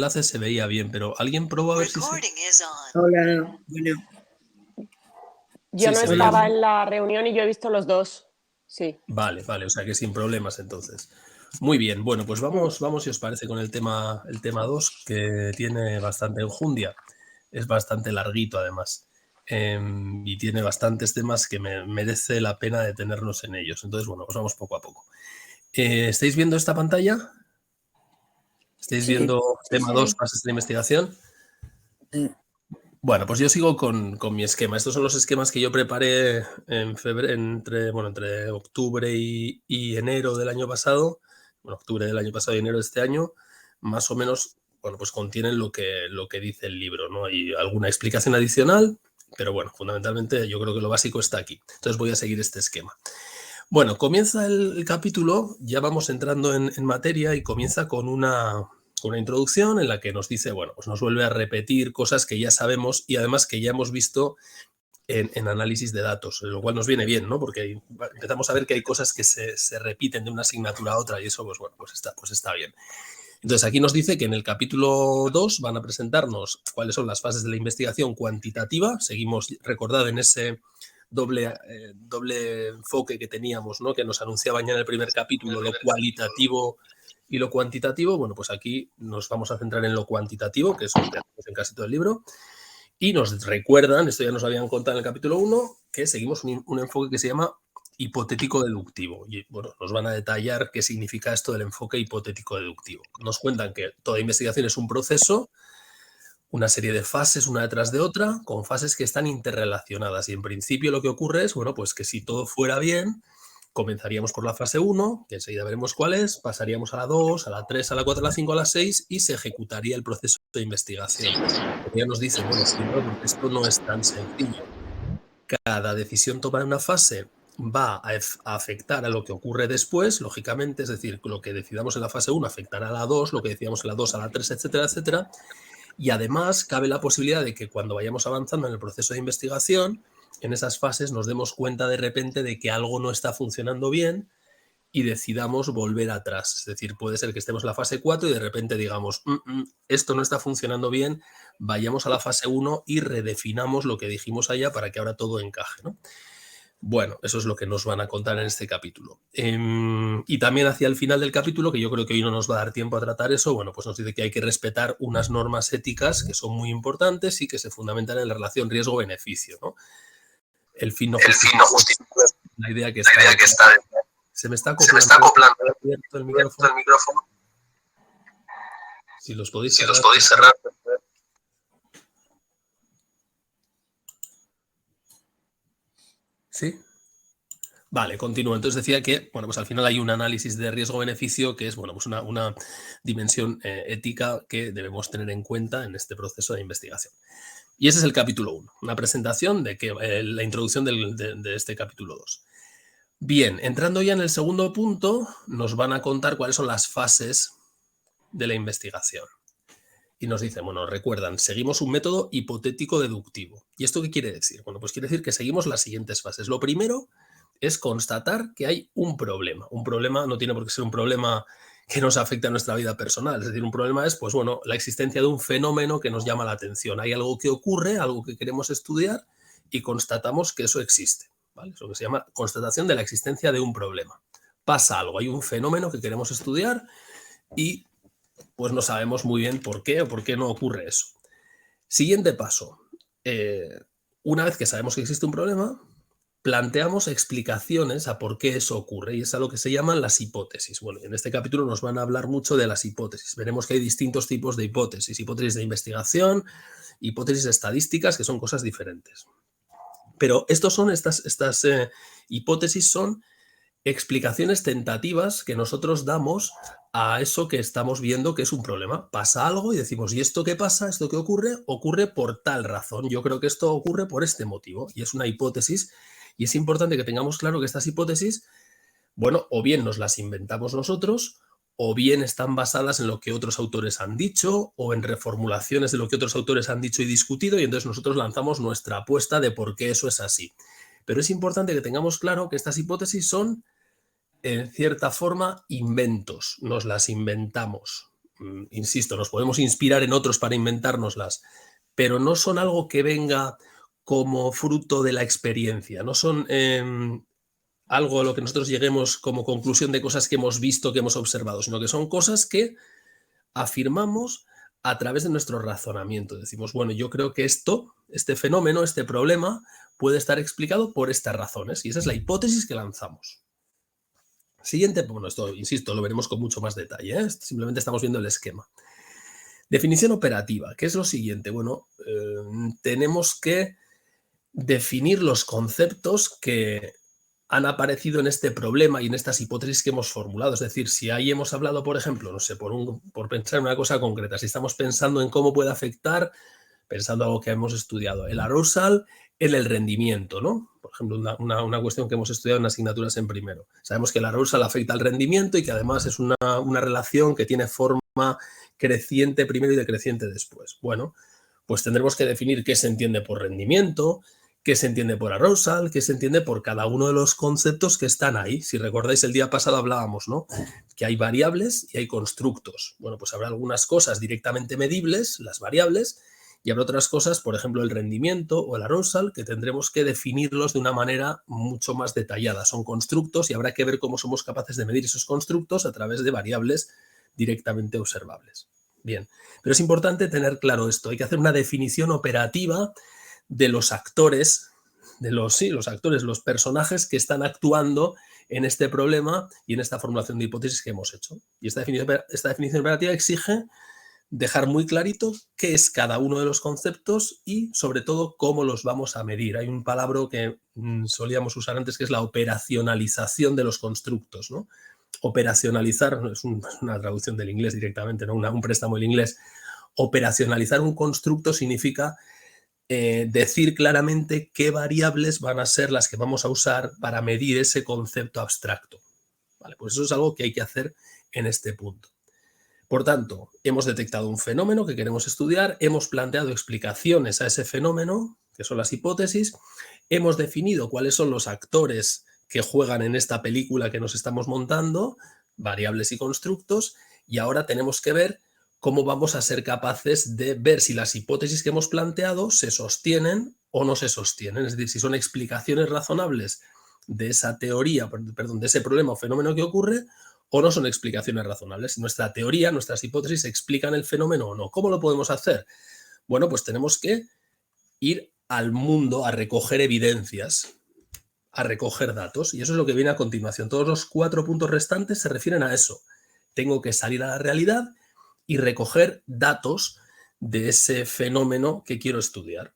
enlace se veía bien, pero ¿alguien probó a ver si se...? Hola, bueno. Yo Sí, no se veía estaba bien. en la reunión y yo he visto los dos. Sí. Vale, o sea que sin problemas entonces. Muy bien, bueno, pues vamos si os parece con el tema 2, que tiene bastante enjundia. Es bastante larguito además. Y tiene bastantes temas que merece la pena detenernos en ellos. Entonces, bueno, pues vamos poco a poco. ¿Estáis viendo esta pantalla? ¿Estáis viendo tema 2, fases de investigación? Bueno, pues yo sigo con mi esquema. Estos son los esquemas que yo preparé en febrero, entre octubre y enero del año pasado. Bueno, octubre del año pasado y enero de este año. Más o menos, bueno, pues contienen lo que dice el libro, ¿no? Hay alguna explicación adicional, pero bueno, fundamentalmente yo creo que lo básico está aquí. Entonces voy a seguir este esquema. Bueno, comienza el capítulo, ya vamos entrando en materia y comienza con una introducción en la que nos dice, bueno, pues nos vuelve a repetir cosas que ya sabemos y además que ya hemos visto en análisis de datos, lo cual nos viene bien, ¿no? Porque empezamos a ver que hay cosas que se repiten de una asignatura a otra y eso, pues bueno, pues está bien. Entonces aquí nos dice que en el capítulo 2 van a presentarnos cuáles son las fases de la investigación cuantitativa. Seguimos, recordad, en ese doble enfoque que teníamos, ¿no? Que nos anunciaba ya en el primer capítulo, lo cualitativo y lo cuantitativo. Bueno, pues aquí nos vamos a centrar en lo cuantitativo, que es lo que hacemos en casi todo el libro. Y nos recuerdan, esto ya nos habían contado en el capítulo 1, que seguimos un enfoque que se llama hipotético deductivo. Y bueno, nos van a detallar qué significa esto del enfoque hipotético deductivo. Nos cuentan que toda investigación es un proceso, una serie de fases una detrás de otra, con fases que están interrelacionadas. Y en principio lo que ocurre es, bueno, pues que si todo fuera bien, comenzaríamos por la fase 1, que enseguida veremos cuál es, pasaríamos a la 2, a la 3, a la 4, a la 5, a la 6 y se ejecutaría el proceso de investigación. Pero ya nos dice, bueno, cuidado porque esto no es tan sencillo. Cada decisión tomada en una fase va a afectar a lo que ocurre después, lógicamente, es decir, lo que decidamos en la fase 1 afectará a la 2, lo que decidamos en la 2 a la 3, etcétera, etcétera. Y además cabe la posibilidad de que cuando vayamos avanzando en el proceso de investigación, en esas fases nos demos cuenta de repente de que algo no está funcionando bien y decidamos volver atrás. Es decir, puede ser que estemos en la fase 4 y de repente digamos, esto no está funcionando bien, vayamos a la fase 1 y redefinamos lo que dijimos allá para que ahora todo encaje, ¿no? Bueno, eso es lo que nos van a contar en este capítulo. Y también hacia el final del capítulo, que yo creo que hoy no nos va a dar tiempo a tratar eso, bueno, pues nos dice que hay que respetar unas normas éticas que son muy importantes y que se fundamentan en la relación riesgo-beneficio, ¿no? El fin no justifica la idea que está. Se me está acoplando el micrófono. Si los podéis cerrar. ¿Sí? Vale, continúo. Entonces decía que, bueno, pues al final hay un análisis de riesgo-beneficio que es, bueno, pues una dimensión ética que debemos tener en cuenta en este proceso de investigación. Y ese es el capítulo 1, una presentación de la introducción de este capítulo 2. Bien, entrando ya en el segundo punto, nos van a contar cuáles son las fases de la investigación. Y nos dicen, bueno, recuerdan, seguimos un método hipotético deductivo. ¿Y esto qué quiere decir? Bueno, pues quiere decir que seguimos las siguientes fases. Lo primero es constatar que hay un problema. Un problema no tiene por qué ser un problema que nos afecte a nuestra vida personal. Es decir, un problema es, pues bueno, la existencia de un fenómeno que nos llama la atención. Hay algo que ocurre, algo que queremos estudiar y constatamos que eso existe, ¿vale? Eso que se llama constatación de la existencia de un problema. Pasa algo, hay un fenómeno que queremos estudiar y pues no sabemos muy bien por qué o por qué no ocurre eso. Siguiente paso. Una vez que sabemos que existe un problema, planteamos explicaciones a por qué eso ocurre y es a lo que se llaman las hipótesis. Bueno, en este capítulo nos van a hablar mucho de las hipótesis. Veremos que hay distintos tipos de hipótesis. Hipótesis de investigación, hipótesis estadísticas, que son cosas diferentes. Pero estas hipótesis son explicaciones tentativas que nosotros damos a eso que estamos viendo que es un problema. Pasa algo y decimos, ¿y esto qué pasa? ¿Esto qué ocurre? Ocurre por tal razón. Yo creo que esto ocurre por este motivo. Y es una hipótesis. Y es importante que tengamos claro que estas hipótesis, bueno, o bien nos las inventamos nosotros, o bien están basadas en lo que otros autores han dicho, o en reformulaciones de lo que otros autores han dicho y discutido, y entonces nosotros lanzamos nuestra apuesta de por qué eso es así. Pero es importante que tengamos claro que estas hipótesis son, en cierta forma, inventos. Nos las inventamos, insisto, nos podemos inspirar en otros para inventárnoslas, pero no son algo que venga como fruto de la experiencia, no son algo a lo que nosotros lleguemos como conclusión de cosas que hemos visto, que hemos observado, sino que son cosas que afirmamos a través de nuestro razonamiento. Decimos, bueno, yo creo que este fenómeno, este problema, puede estar explicado por estas razones, y esa es la hipótesis que lanzamos. Siguiente, bueno, esto, insisto, lo veremos con mucho más detalle, ¿eh? Simplemente estamos viendo el esquema. Definición operativa, ¿qué es lo siguiente? Bueno, tenemos que definir los conceptos que han aparecido en este problema y en estas hipótesis que hemos formulado. Es decir, si ahí hemos hablado, por ejemplo, no sé, por pensar en una cosa concreta, si estamos pensando en cómo puede afectar, pensando algo que hemos estudiado, el arousal en el rendimiento, ¿no? Por ejemplo, una cuestión que hemos estudiado en asignaturas en primero. Sabemos que el arousal afecta al rendimiento y que además es una relación que tiene forma creciente primero y decreciente después. Bueno, pues tendremos que definir qué se entiende por rendimiento, qué se entiende por arousal, qué se entiende por cada uno de los conceptos que están ahí. Si recordáis, el día pasado hablábamos, ¿no?, que hay variables y hay constructos. Bueno, pues habrá algunas cosas directamente medibles, las variables, y habrá otras cosas, por ejemplo, el rendimiento o el arousal, que tendremos que definirlos de una manera mucho más detallada. Son constructos y habrá que ver cómo somos capaces de medir esos constructos a través de variables directamente observables. Bien, pero es importante tener claro esto. Hay que hacer una definición operativa de los actores, los personajes que están actuando en este problema y en esta formulación de hipótesis que hemos hecho. Y esta definición operativa exige dejar muy clarito qué es cada uno de los conceptos y, sobre todo, cómo los vamos a medir. Hay un palabra que solíamos usar antes, que es la operacionalización de los constructos, ¿no? Operacionalizar, es una traducción del inglés directamente, ¿no? Un préstamo del inglés. Operacionalizar un constructo significa decir claramente qué variables van a ser las que vamos a usar para medir ese concepto abstracto. ¿Vale? Pues eso es algo que hay que hacer en este punto. Por tanto, hemos detectado un fenómeno que queremos estudiar, hemos planteado explicaciones a ese fenómeno, que son las hipótesis, hemos definido cuáles son los actores que juegan en esta película que nos estamos montando, variables y constructos, y ahora tenemos que ver cómo vamos a ser capaces de ver si las hipótesis que hemos planteado se sostienen o no se sostienen, es decir, si son explicaciones razonables de esa teoría, perdón, de ese problema o fenómeno que ocurre, o no son explicaciones razonables. Nuestra teoría, nuestras hipótesis explican el fenómeno o no. ¿Cómo lo podemos hacer? Bueno, pues tenemos que ir al mundo a recoger evidencias, a recoger datos, y eso es lo que viene a continuación. Todos los 4 puntos restantes se refieren a eso. Tengo que salir a la realidad y recoger datos de ese fenómeno que quiero estudiar.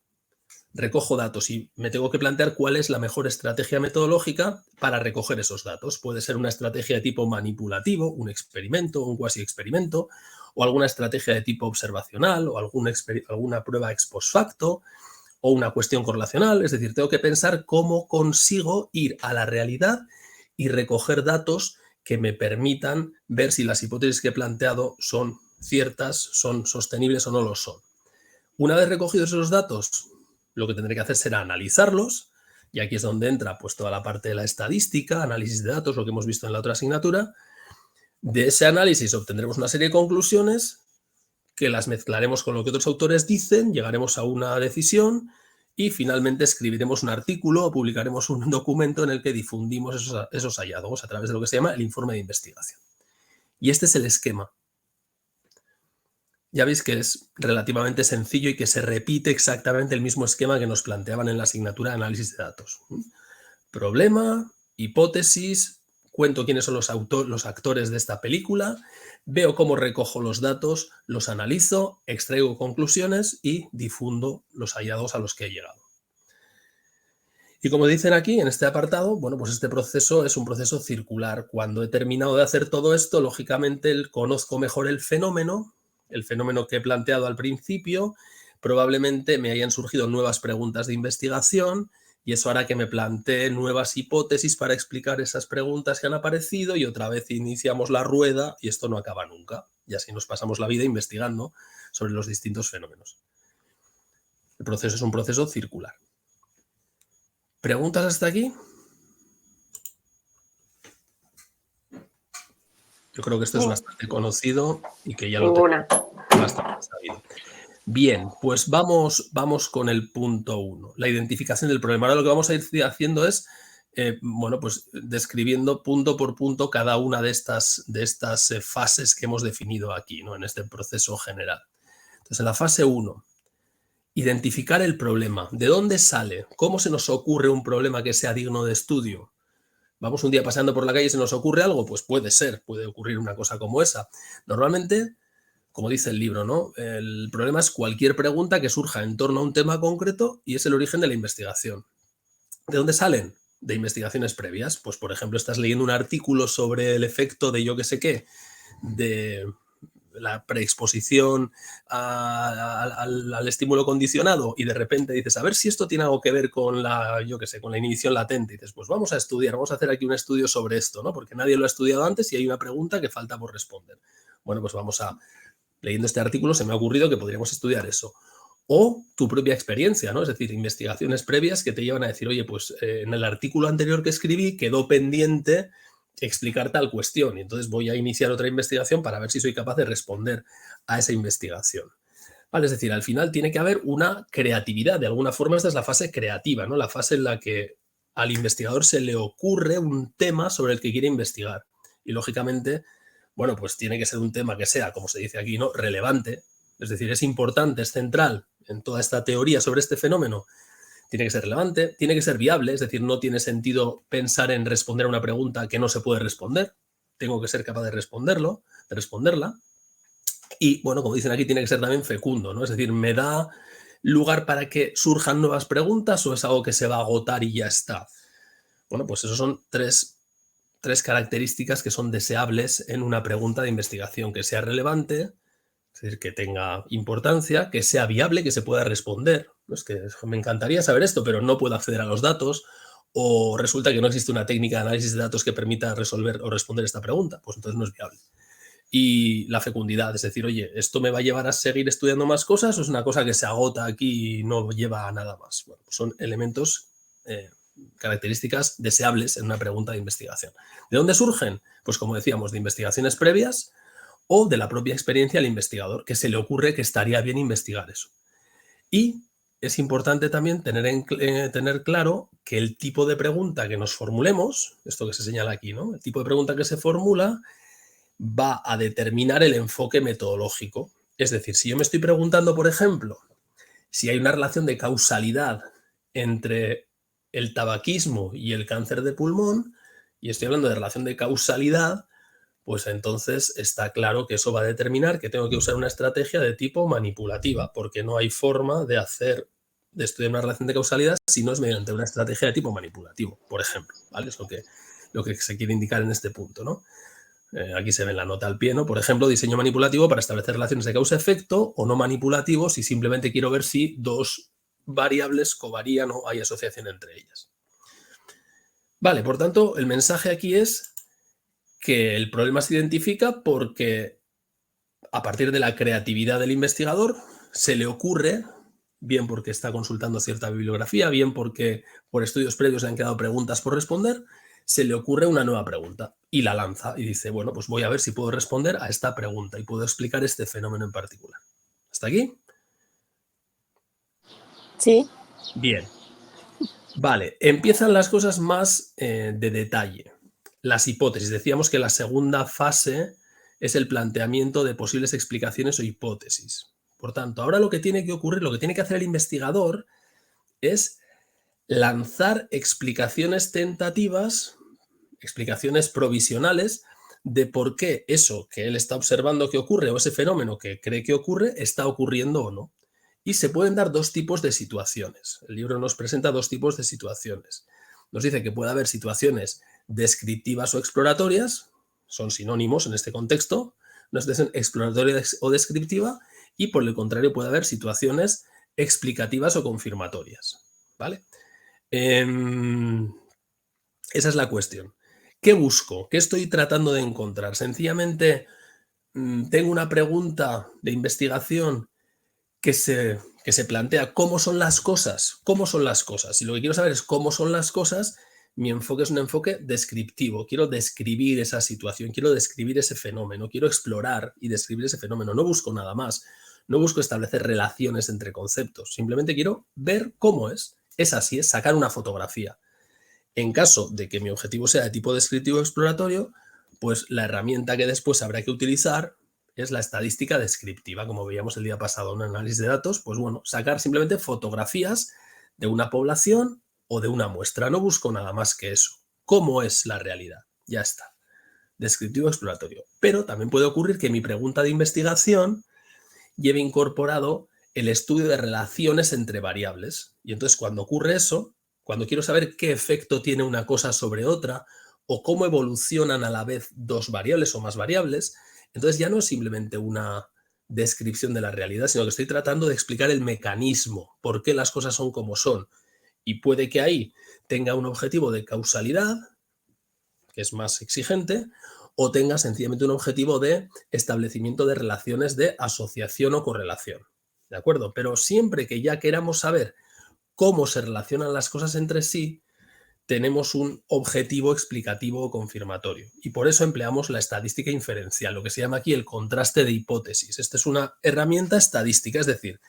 Recojo datos y me tengo que plantear cuál es la mejor estrategia metodológica para recoger esos datos. Puede ser una estrategia de tipo manipulativo, un experimento, un cuasi experimento, o alguna estrategia de tipo observacional, o alguna pruea ex post facto, o una cuestión correlacional. Es decir, tengo que pensar cómo consigo ir a la realidad y recoger datos que me permitan ver si las hipótesis que he planteado son ciertas, son sostenibles o no lo son. Una vez recogidos esos datos, lo que tendré que hacer será analizarlos, y aquí es donde entra pues toda la parte de la estadística, análisis de datos, lo que hemos visto en la otra asignatura. De ese análisis obtendremos una serie de conclusiones que las mezclaremos con lo que otros autores dicen, llegaremos a una decisión y finalmente escribiremos un artículo o publicaremos un documento en el que difundimos esos hallazgos a través de lo que se llama el informe de investigación. Y este es el esquema. Ya veis que es relativamente sencillo y que se repite exactamente el mismo esquema que nos planteaban en la asignatura de análisis de datos. Problema, hipótesis, cuento quiénes son los actores de esta película, veo cómo recojo los datos, los analizo, extraigo conclusiones y difundo los hallazgos a los que he llegado. Y como dicen aquí en este apartado, bueno, pues este proceso es un proceso circular. Cuando he terminado de hacer todo esto, lógicamente conozco mejor el fenómeno que he planteado al principio, probablemente me hayan surgido nuevas preguntas de investigación y eso hará que me plantee nuevas hipótesis para explicar esas preguntas que han aparecido y otra vez iniciamos la rueda y esto no acaba nunca. Y así nos pasamos la vida investigando sobre los distintos fenómenos. El proceso es un proceso circular. ¿Preguntas hasta aquí? Yo creo que esto es bastante conocido y que ya lo Ninguna. tenemos bastante sabido. Bien, pues vamos con el punto 1, la identificación del problema. Ahora lo que vamos a ir haciendo es, bueno, pues describiendo punto por punto cada una de estas fases que hemos definido aquí, ¿no? En este proceso general. Entonces, en la fase 1, identificar el problema. ¿De dónde sale? ¿Cómo se nos ocurre un problema que sea digno de estudio? Vamos un día pasando por la calle y se nos ocurre algo, pues puede ser, puede ocurrir una cosa como esa. Normalmente, como dice el libro, ¿no? El problema es cualquier pregunta que surja en torno a un tema concreto y es el origen de la investigación. ¿De dónde salen? De investigaciones previas. Pues, por ejemplo, estás leyendo un artículo sobre el efecto de yo qué sé qué, de la preexposición al estímulo condicionado y de repente dices, a ver si esto tiene algo que ver con la, yo qué sé, con la inhibición latente. Y dices, pues vamos a estudiar, vamos a hacer aquí un estudio sobre esto, ¿no? Porque nadie lo ha estudiado antes y hay una pregunta que falta por responder. Bueno, pues leyendo este artículo se me ha ocurrido que podríamos estudiar eso. O tu propia experiencia, ¿no? Es decir, investigaciones previas que te llevan a decir, oye, pues en el artículo anterior que escribí quedó pendiente explicar tal cuestión y entonces voy a iniciar otra investigación para ver si soy capaz de responder a esa investigación. ¿Vale? Es decir, al final tiene que haber una creatividad. De alguna forma esta es la fase creativa, ¿no? La fase en la que al investigador se le ocurre un tema sobre el que quiere investigar. Y lógicamente, bueno, pues tiene que ser un tema que sea, como se dice aquí, ¿no? Relevante. Es decir, es importante, es central en toda esta teoría sobre este fenómeno. Tiene que ser relevante, tiene que ser viable, es decir, no tiene sentido pensar en responder a una pregunta que no se puede responder. Tengo que ser capaz de responderla. Y, bueno, como dicen aquí, tiene que ser también fecundo, ¿no? Es decir, ¿me da lugar para que surjan nuevas preguntas o es algo que se va a agotar y ya está? Bueno, pues esos son tres características que son deseables en una pregunta de investigación, que sea relevante, es decir, que tenga importancia, que sea viable, que se pueda responder. No es que me encantaría saber esto, pero no puedo acceder a los datos, o resulta que no existe una técnica de análisis de datos que permita resolver o responder esta pregunta, pues entonces no es viable. Y la fecundidad, es decir, oye, ¿esto me va a llevar a seguir estudiando más cosas o es una cosa que se agota aquí y no lleva a nada más? Bueno, pues son elementos, características deseables en una pregunta de investigación. ¿De dónde surgen? Pues como decíamos, de investigaciones previas o de la propia experiencia del investigador, que se le ocurre que estaría bien investigar eso. Y es importante también tener claro que el tipo de pregunta que nos formulemos, esto que se señala aquí, ¿no? El tipo de pregunta que se formula va a determinar el enfoque metodológico. Es decir, si yo me estoy preguntando, por ejemplo, si hay una relación de causalidad entre el tabaquismo y el cáncer de pulmón, y estoy hablando de relación de causalidad, pues entonces está claro que eso va a determinar que tengo que usar una estrategia de tipo manipulativa, porque no hay forma de estudiar una relación de causalidad si no es mediante una estrategia de tipo manipulativo, por ejemplo, ¿vale? Es lo que se quiere indicar en este punto, ¿no? Aquí se ve en la nota al pie, ¿no? Por ejemplo, diseño manipulativo para establecer relaciones de causa-efecto o no manipulativo si simplemente quiero ver si dos variables covarían o hay asociación entre ellas. Vale, por tanto, el mensaje aquí es que el problema se identifica porque a partir de la creatividad del investigador se le ocurre, bien porque está consultando cierta bibliografía, bien porque por estudios previos le han quedado preguntas por responder, se le ocurre una nueva pregunta y la lanza y dice, bueno, pues voy a ver si puedo responder a esta pregunta y puedo explicar este fenómeno en particular. ¿Hasta aquí? Sí. Bien. Vale, empiezan las cosas más de detalle. Las hipótesis. Decíamos que la segunda fase es el planteamiento de posibles explicaciones o hipótesis. Por tanto, ahora lo que tiene que ocurrir, lo que tiene que hacer el investigador es lanzar explicaciones tentativas, explicaciones provisionales de por qué eso que él está observando que ocurre o ese fenómeno que cree que ocurre está ocurriendo o no. Y se pueden dar dos tipos de situaciones. El libro nos presenta dos tipos de situaciones. Nos dice que puede haber situaciones descriptivas o exploratorias, son sinónimos en este contexto, nos dicen exploratoria o descriptiva, y por el contrario puede haber situaciones explicativas o confirmatorias. ¿Vale? Esa es la cuestión. ¿Qué busco? ¿Qué estoy tratando de encontrar? Sencillamente tengo una pregunta de investigación que se plantea cómo son las cosas. ¿Cómo son las cosas? Si lo que quiero saber es cómo son las cosas, Mi enfoque es un enfoque descriptivo. Quiero describir esa situación, quiero describir ese fenómeno, quiero explorar y describir ese fenómeno. No busco nada más. No busco establecer relaciones entre conceptos. Simplemente quiero ver cómo es. Es así, es sacar una fotografía. En caso de que mi objetivo sea de tipo descriptivo exploratorio, pues la herramienta que después habrá que utilizar es la estadística descriptiva, como veíamos el día pasado, un análisis de datos, pues bueno, sacar simplemente fotografías de una población o de una muestra. No busco nada más que eso. ¿Cómo es la realidad? Ya está. Descriptivo exploratorio. Pero también puede ocurrir que mi pregunta de investigación lleve incorporado el estudio de relaciones entre variables. Y entonces cuando ocurre eso, cuando quiero saber qué efecto tiene una cosa sobre otra o cómo evolucionan a la vez dos variables o más variables, entonces ya no es simplemente una descripción de la realidad, sino que estoy tratando de explicar el mecanismo, por qué las cosas son como son. Y puede que ahí tenga un objetivo de causalidad, que es más exigente, o tenga sencillamente un objetivo de establecimiento de relaciones de asociación o correlación. ¿De acuerdo? Pero siempre que ya queramos saber cómo se relacionan las cosas entre sí, tenemos un objetivo explicativo o confirmatorio. Y por eso empleamos la estadística inferencial, lo que se llama aquí el contraste de hipótesis. Esta es una herramienta estadística, es decir,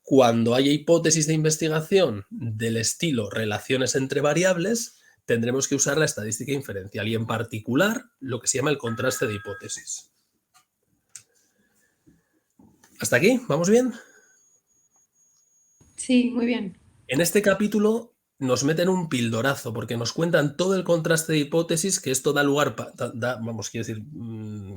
cuando haya hipótesis de investigación del estilo relaciones entre variables, tendremos que usar la estadística inferencial y en particular lo que se llama el contraste de hipótesis. ¿Hasta aquí? ¿Vamos bien? Sí, muy bien. En este capítulo nos meten un pildorazo porque nos cuentan todo el contraste de hipótesis, que esto da lugar, quiero decir,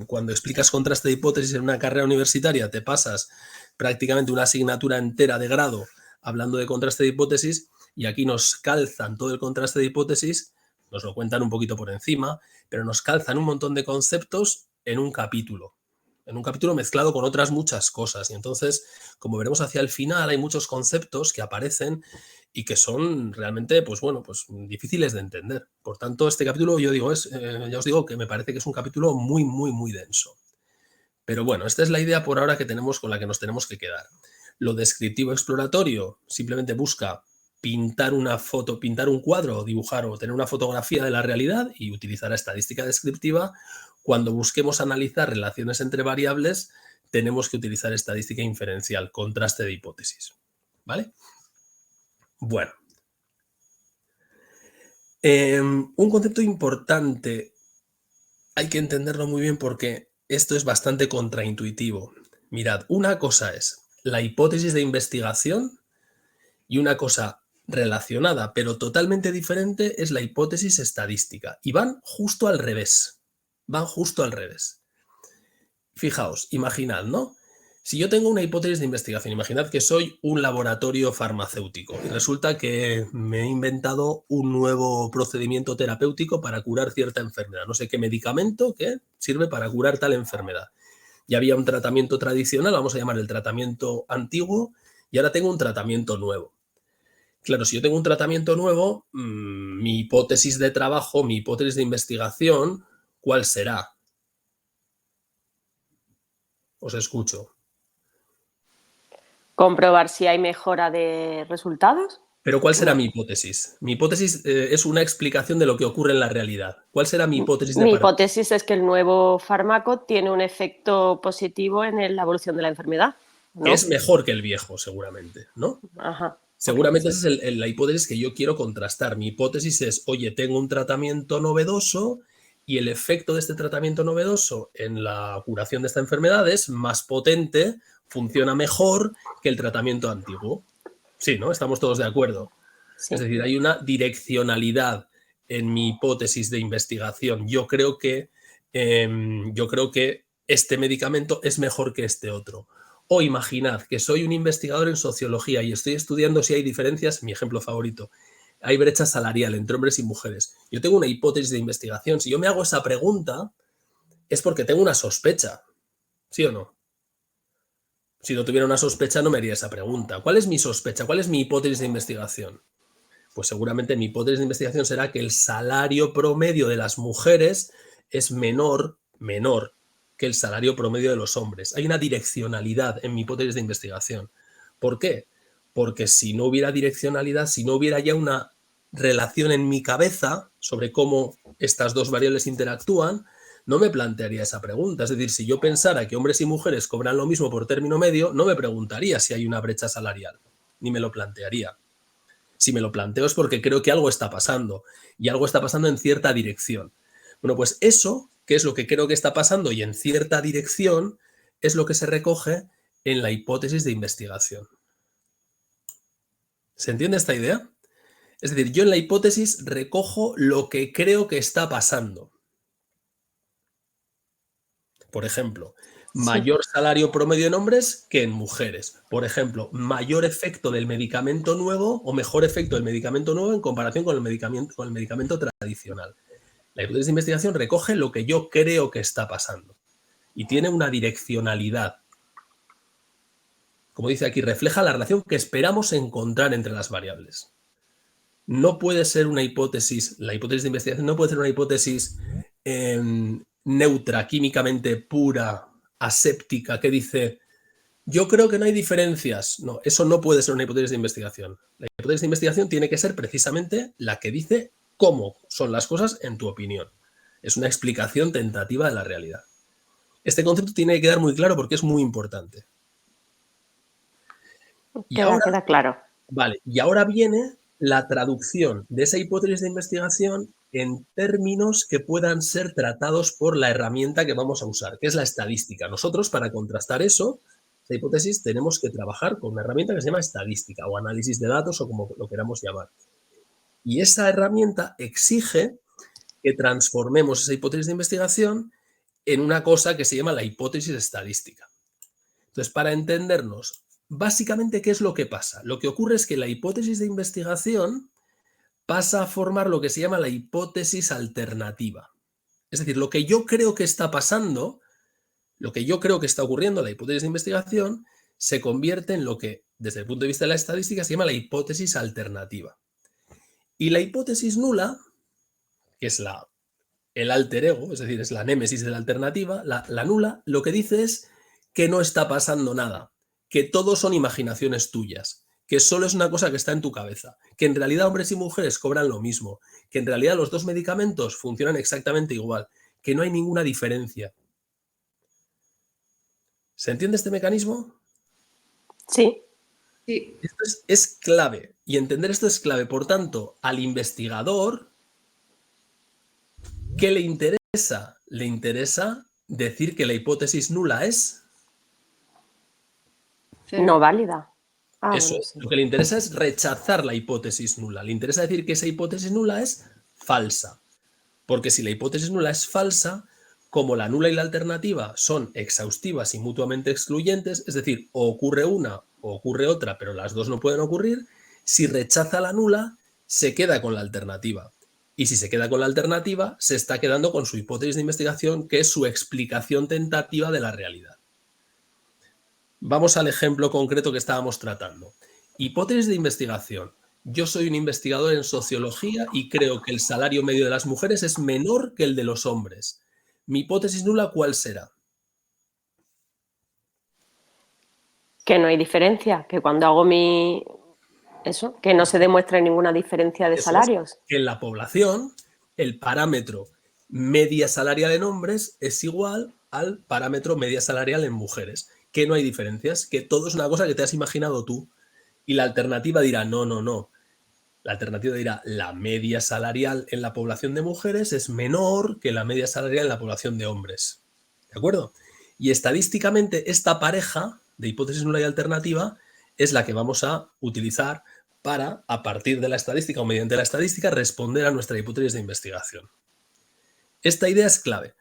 cuando explicas contraste de hipótesis en una carrera universitaria te pasas prácticamente una asignatura entera de grado hablando de contraste de hipótesis y aquí nos calzan todo el contraste de hipótesis, nos lo cuentan un poquito por encima, pero nos calzan un montón de conceptos en un capítulo mezclado con otras muchas cosas. Y entonces, como veremos hacia el final, hay muchos conceptos que aparecen y que son realmente, pues bueno, pues difíciles de entender. Por tanto, este capítulo, ya os digo que me parece que es un capítulo muy, muy, muy denso. Pero bueno, esta es la idea por ahora que tenemos con la que nos tenemos que quedar. Lo descriptivo exploratorio simplemente busca pintar una foto, pintar un cuadro, dibujar o tener una fotografía de la realidad y utilizar la estadística descriptiva. Cuando busquemos analizar relaciones entre variables, tenemos que utilizar estadística inferencial, contraste de hipótesis. ¿Vale? Bueno. Un concepto importante, hay que entenderlo muy bien porque esto es bastante contraintuitivo. Mirad, una cosa es la hipótesis de investigación y una cosa relacionada, pero totalmente diferente, es la hipótesis estadística. Y van justo al revés. Van justo al revés. Fijaos, imaginad, ¿no? Si yo tengo una hipótesis de investigación, imaginad que soy un laboratorio farmacéutico y resulta que me he inventado un nuevo procedimiento terapéutico para curar cierta enfermedad. No sé qué medicamento que sirve para curar tal enfermedad. Ya había un tratamiento tradicional, vamos a llamar el tratamiento antiguo, y ahora tengo un tratamiento nuevo. Claro, si yo tengo un tratamiento nuevo, mi hipótesis de trabajo, mi hipótesis de investigación, ¿cuál será? Os escucho. Comprobar si hay mejora de resultados. Pero ¿cuál será mi hipótesis? Mi hipótesis es una explicación de lo que ocurre en la realidad. ¿Cuál será mi hipótesis de Mi hipótesis es que el nuevo fármaco tiene un efecto positivo en la evolución de la enfermedad, ¿no? Que es mejor que el viejo, seguramente, ¿no? Ajá. Seguramente esa es la hipótesis que yo quiero contrastar. Mi hipótesis es, oye, tengo un tratamiento novedoso y el efecto de este tratamiento novedoso en la curación de esta enfermedad es más potente, funciona mejor que el tratamiento antiguo. Sí, ¿no? Estamos todos de acuerdo. Sí. Es decir, hay una direccionalidad en mi hipótesis de investigación. Yo creo que este medicamento es mejor que este otro. O imaginad que soy un investigador en sociología y estoy estudiando si hay diferencias, mi ejemplo favorito, hay brecha salarial entre hombres y mujeres. Yo tengo una hipótesis de investigación. Si yo me hago esa pregunta, es porque tengo una sospecha. ¿Sí o no? Si no tuviera una sospecha, no me haría esa pregunta. ¿Cuál es mi sospecha? ¿Cuál es mi hipótesis de investigación? Pues seguramente mi hipótesis de investigación será que el salario promedio de las mujeres es menor que el salario promedio de los hombres. Hay una direccionalidad en mi hipótesis de investigación. ¿Por qué? Porque si no hubiera direccionalidad, si no hubiera ya una relación en mi cabeza sobre cómo estas dos variables interactúan, no me plantearía esa pregunta. Es decir, si yo pensara que hombres y mujeres cobran lo mismo por término medio, no me preguntaría si hay una brecha salarial, ni me lo plantearía. Si me lo planteo es porque creo que algo está pasando, y algo está pasando en cierta dirección. Bueno, pues eso, que es lo que creo que está pasando y en cierta dirección, es lo que se recoge en la hipótesis de investigación. ¿Se entiende esta idea? Es decir, yo en la hipótesis recojo lo que creo que está pasando. Por ejemplo, mayor salario promedio en hombres que en mujeres. Por ejemplo, mayor efecto del medicamento nuevo o mejor efecto del medicamento nuevo en comparación con el medicamento tradicional. La hipótesis de investigación recoge lo que yo creo que está pasando y tiene una direccionalidad. Como dice aquí, refleja la relación que esperamos encontrar entre las variables. No puede ser una hipótesis, la hipótesis de investigación no puede ser una hipótesis neutra, químicamente pura, aséptica, que dice, yo creo que no hay diferencias. No, eso no puede ser una hipótesis de investigación. La hipótesis de investigación tiene que ser precisamente la que dice cómo son las cosas en tu opinión. Es una explicación tentativa de la realidad. Este concepto tiene que quedar muy claro porque es muy importante. Queda claro. Vale, y ahora viene la traducción de esa hipótesis de investigación en términos que puedan ser tratados por la herramienta que vamos a usar, que es la estadística. Nosotros, para contrastar eso, esa hipótesis, tenemos que trabajar con una herramienta que se llama estadística o análisis de datos o como lo queramos llamar. Y esa herramienta exige que transformemos esa hipótesis de investigación en una cosa que se llama la hipótesis estadística. Entonces, para entendernos, básicamente, ¿qué es lo que pasa? Lo que ocurre es que la hipótesis de investigación pasa a formar lo que se llama la hipótesis alternativa. Es decir, lo que yo creo que está pasando, lo que yo creo que está ocurriendo en la hipótesis de investigación, se convierte en lo que, desde el punto de vista de la estadística, se llama la hipótesis alternativa. Y la hipótesis nula, que es el alter ego, es decir, es la némesis de la alternativa, la nula, lo que dice es que no está pasando nada, que todo son imaginaciones tuyas, que solo es una cosa que está en tu cabeza, que en realidad hombres y mujeres cobran lo mismo, que en realidad los dos medicamentos funcionan exactamente igual, que no hay ninguna diferencia. ¿Se entiende este mecanismo? Sí. Sí. Esto es clave, y entender esto es clave. Por tanto, al investigador, ¿qué le interesa? Le interesa decir que la hipótesis nula es... No válida. Eso Bueno, es. sí. Lo que le interesa es rechazar la hipótesis nula. Le interesa decir que esa hipótesis nula es falsa. Porque si la hipótesis nula es falsa, como la nula y la alternativa son exhaustivas y mutuamente excluyentes, es decir, o ocurre una o ocurre otra, pero las dos no pueden ocurrir, si rechaza la nula, se queda con la alternativa. Y si se queda con la alternativa, se está quedando con su hipótesis de investigación, que es su explicación tentativa de la realidad. Vamos al ejemplo concreto que estábamos tratando. Hipótesis de investigación. Yo soy un investigador en sociología y creo que el salario medio de las mujeres es menor que el de los hombres. Mi hipótesis nula, ¿cuál será? Que no hay diferencia, que cuando hago eso, que no se demuestre ninguna diferencia de salarios. Es que en la población el parámetro media salarial en hombres es igual al parámetro media salarial en mujeres. Que no hay diferencias, que todo es una cosa que te has imaginado tú. Y la alternativa dirá, no, no, no. La alternativa dirá, la media salarial en la población de mujeres es menor que la media salarial en la población de hombres. ¿De acuerdo? Y estadísticamente esta pareja de hipótesis nula y alternativa es la que vamos a utilizar para, a partir de la estadística o mediante la estadística, responder a nuestra hipótesis de investigación. Esta idea es clave.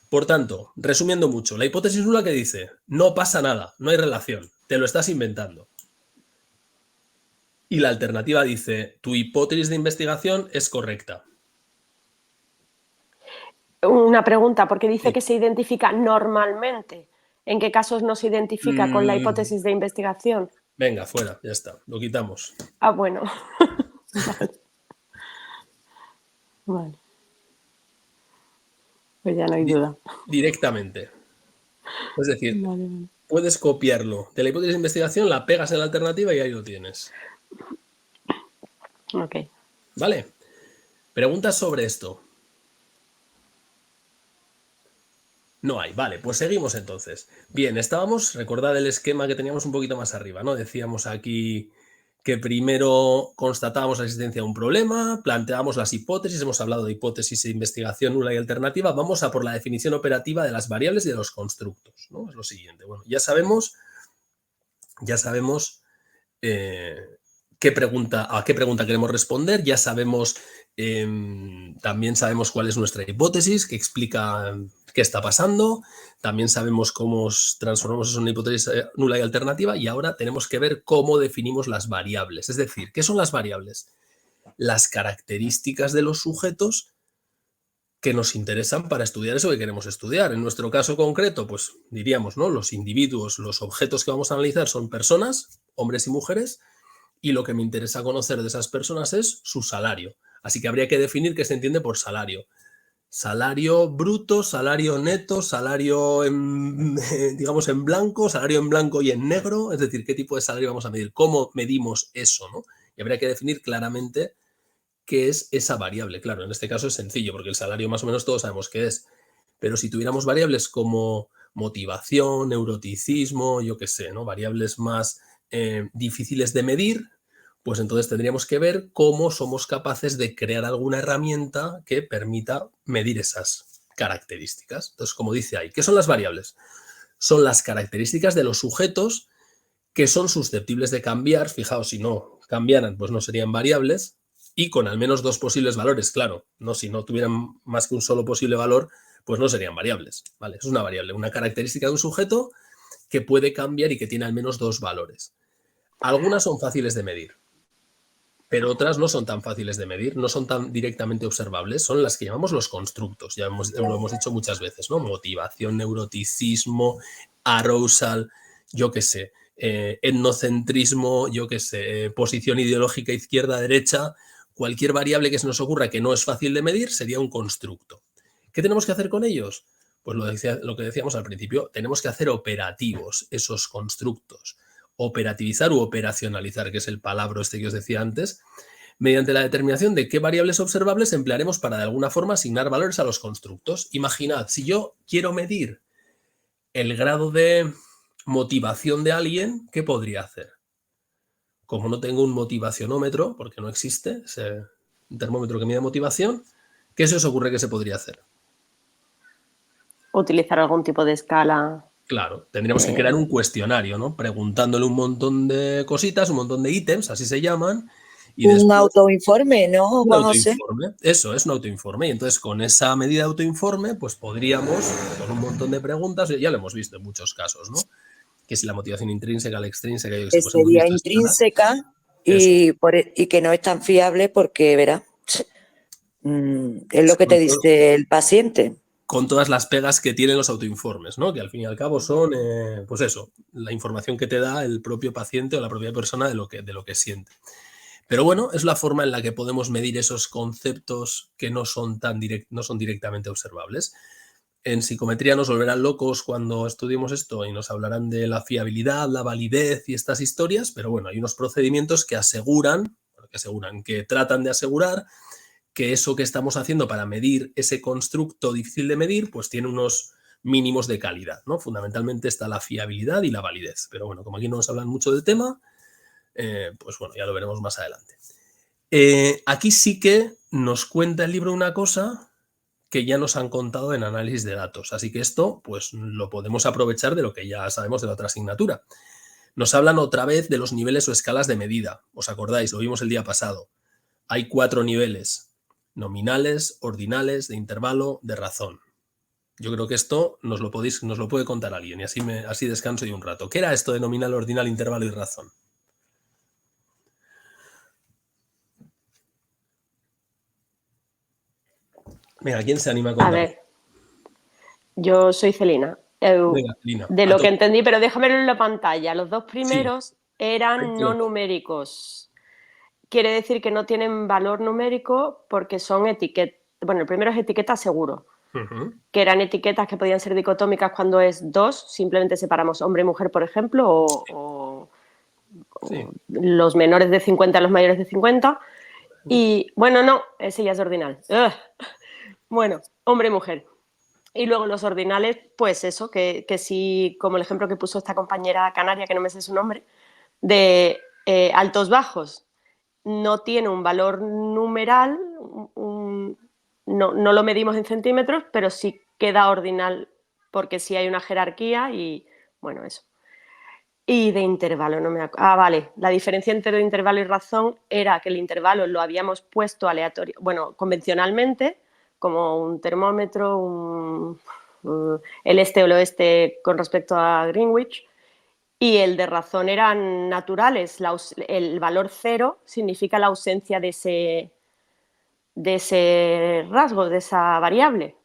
Por tanto, resumiendo mucho, la hipótesis nula que dice, no pasa nada, no hay relación, te lo estás inventando. Y la alternativa dice, tu hipótesis de investigación es correcta. Una pregunta, porque dice Sí. que se identifica normalmente. ¿En qué casos no se identifica con la hipótesis de investigación? Venga, fuera, ya está, lo quitamos. Ah, bueno. Vale. Pues ya no hay duda. Directamente. Es decir, puedes copiarlo de la hipótesis de investigación, la pegas en la alternativa y ahí lo tienes. Ok. ¿Vale? ¿Preguntas sobre esto? No hay, vale, pues seguimos entonces. Bien, recordad el esquema que teníamos un poquito más arriba, ¿no? Decíamos aquí que primero constatábamos la existencia de un problema, planteábamos las hipótesis, hemos hablado de hipótesis e investigación nula y alternativa, vamos a por la definición operativa de las variables y de los constructos, ¿no? Es lo siguiente. Bueno, ya sabemos a qué pregunta queremos responder, ya sabemos, también sabemos cuál es nuestra hipótesis, que explica qué está pasando, también sabemos cómo transformamos eso en una hipótesis nula y alternativa, y ahora tenemos que ver cómo definimos las variables. Es decir, ¿qué son las variables? Las características de los sujetos que nos interesan para estudiar eso que queremos estudiar. En nuestro caso concreto, pues diríamos, ¿no? Los individuos, los objetos que vamos a analizar son personas, hombres y mujeres, y lo que me interesa conocer de esas personas es su salario. Así que habría que definir qué se entiende por salario. Salario bruto, salario neto, salario digamos en blanco, salario en blanco y en negro, es decir, qué tipo de salario vamos a medir, cómo medimos eso, ¿no? Y habría que definir claramente qué es esa variable. Claro, en este caso es sencillo, porque el salario más o menos todos sabemos qué es. Pero si tuviéramos variables como motivación, neuroticismo, yo qué sé, ¿no? Variables más difíciles de medir, pues entonces tendríamos que ver cómo somos capaces de crear alguna herramienta que permita medir esas características. Entonces, como dice ahí, ¿qué son las variables? Son las características de los sujetos que son susceptibles de cambiar. Fijaos, si no cambiaran, pues no serían variables, y con al menos dos posibles valores, claro, no, si no tuvieran más que un solo posible valor, pues no serían variables, ¿vale? Eso es una variable, una característica de un sujeto que puede cambiar y que tiene al menos dos valores. Algunas son fáciles de medir, pero otras no son tan fáciles de medir, no son tan directamente observables, son las que llamamos los constructos, ya lo hemos dicho muchas veces, ¿no? Motivación, neuroticismo, arousal, yo qué sé, etnocentrismo, yo qué sé, posición ideológica izquierda-derecha, cualquier variable que se nos ocurra que no es fácil de medir sería un constructo. ¿Qué tenemos que hacer con ellos? Pues lo que decíamos al principio, tenemos que hacer operativos esos constructos. Operativizar u operacionalizar, que es el palabra que os decía antes, mediante la determinación de qué variables observables emplearemos para de alguna forma asignar valores a los constructos. Imaginad, si yo quiero medir el grado de motivación de alguien, ¿qué podría hacer? Como no tengo un motivacionómetro, porque no existe ese termómetro que mide motivación, ¿qué se os ocurre que se podría hacer? Utilizar algún tipo de escala. Claro, tendríamos que crear un cuestionario, ¿no? Preguntándole un montón de cositas, un montón de ítems, así se llaman. Y un autoinforme, ¿no? Un autoinforme, eso es un autoinforme. Y entonces con esa medida de autoinforme, pues podríamos, con un montón de preguntas, ya lo hemos visto en muchos casos, ¿no? Que si la motivación intrínseca, la extrínseca, yo que sé, pues sería intrínseca y que no es tan fiable porque, verá, es lo que te dice el paciente. Con todas las pegas que tienen los autoinformes, ¿no? Que al fin y al cabo son, pues eso, la información que te da el propio paciente o la propia persona de lo que siente. Pero bueno, es la forma en la que podemos medir esos conceptos que no son directamente observables. En psicometría nos volverán locos cuando estudiemos esto y nos hablarán de la fiabilidad, la validez y estas historias, pero bueno, hay unos procedimientos que que tratan de asegurar que eso que estamos haciendo para medir ese constructo difícil de medir, pues tiene unos mínimos de calidad, ¿no? Fundamentalmente está la fiabilidad y la validez. Pero bueno, como aquí no nos hablan mucho del tema, pues bueno, ya lo veremos más adelante. Aquí sí que nos cuenta el libro una cosa que ya nos han contado en análisis de datos. Así que esto, pues lo podemos aprovechar de lo que ya sabemos de la otra asignatura. Nos hablan otra vez de los niveles o escalas de medida. ¿Os acordáis? Lo vimos el día pasado. Hay 4 niveles: nominales, ordinales, de intervalo, de razón. Yo creo que esto nos lo puede contar alguien y así descanso yo un rato. ¿Qué era esto de nominal, ordinal, intervalo y razón? Venga, ¿quién se anima a contar? A ver, yo soy Celina. Venga, Celina, de lo que entendí, pero déjamelo en la pantalla. Los dos primeros eran no claro. numéricos. Quiere decir que no tienen valor numérico porque son etiquetas. Bueno, el primero es etiqueta seguro, que eran etiquetas que podían ser dicotómicas cuando es 2, simplemente separamos hombre y mujer, por ejemplo, o los menores de 50 a los mayores de 50. Y, bueno, no, ese ya es ordinal. ¡Ugh! Bueno, hombre y mujer. Y luego los ordinales, pues eso, que sí, como el ejemplo que puso esta compañera canaria, que no me sé su nombre, de altos bajos, no tiene un valor numeral, no lo medimos en centímetros, pero sí queda ordinal porque sí hay una jerarquía y, bueno, eso. Y de intervalo, no me acuerdo. Ah, vale. La diferencia entre intervalo y razón era que el intervalo lo habíamos puesto aleatorio, bueno, convencionalmente, como un termómetro, el este o el oeste con respecto a Greenwich, y el de razón eran naturales. El valor 0 significa la ausencia de ese rasgo, de esa variable.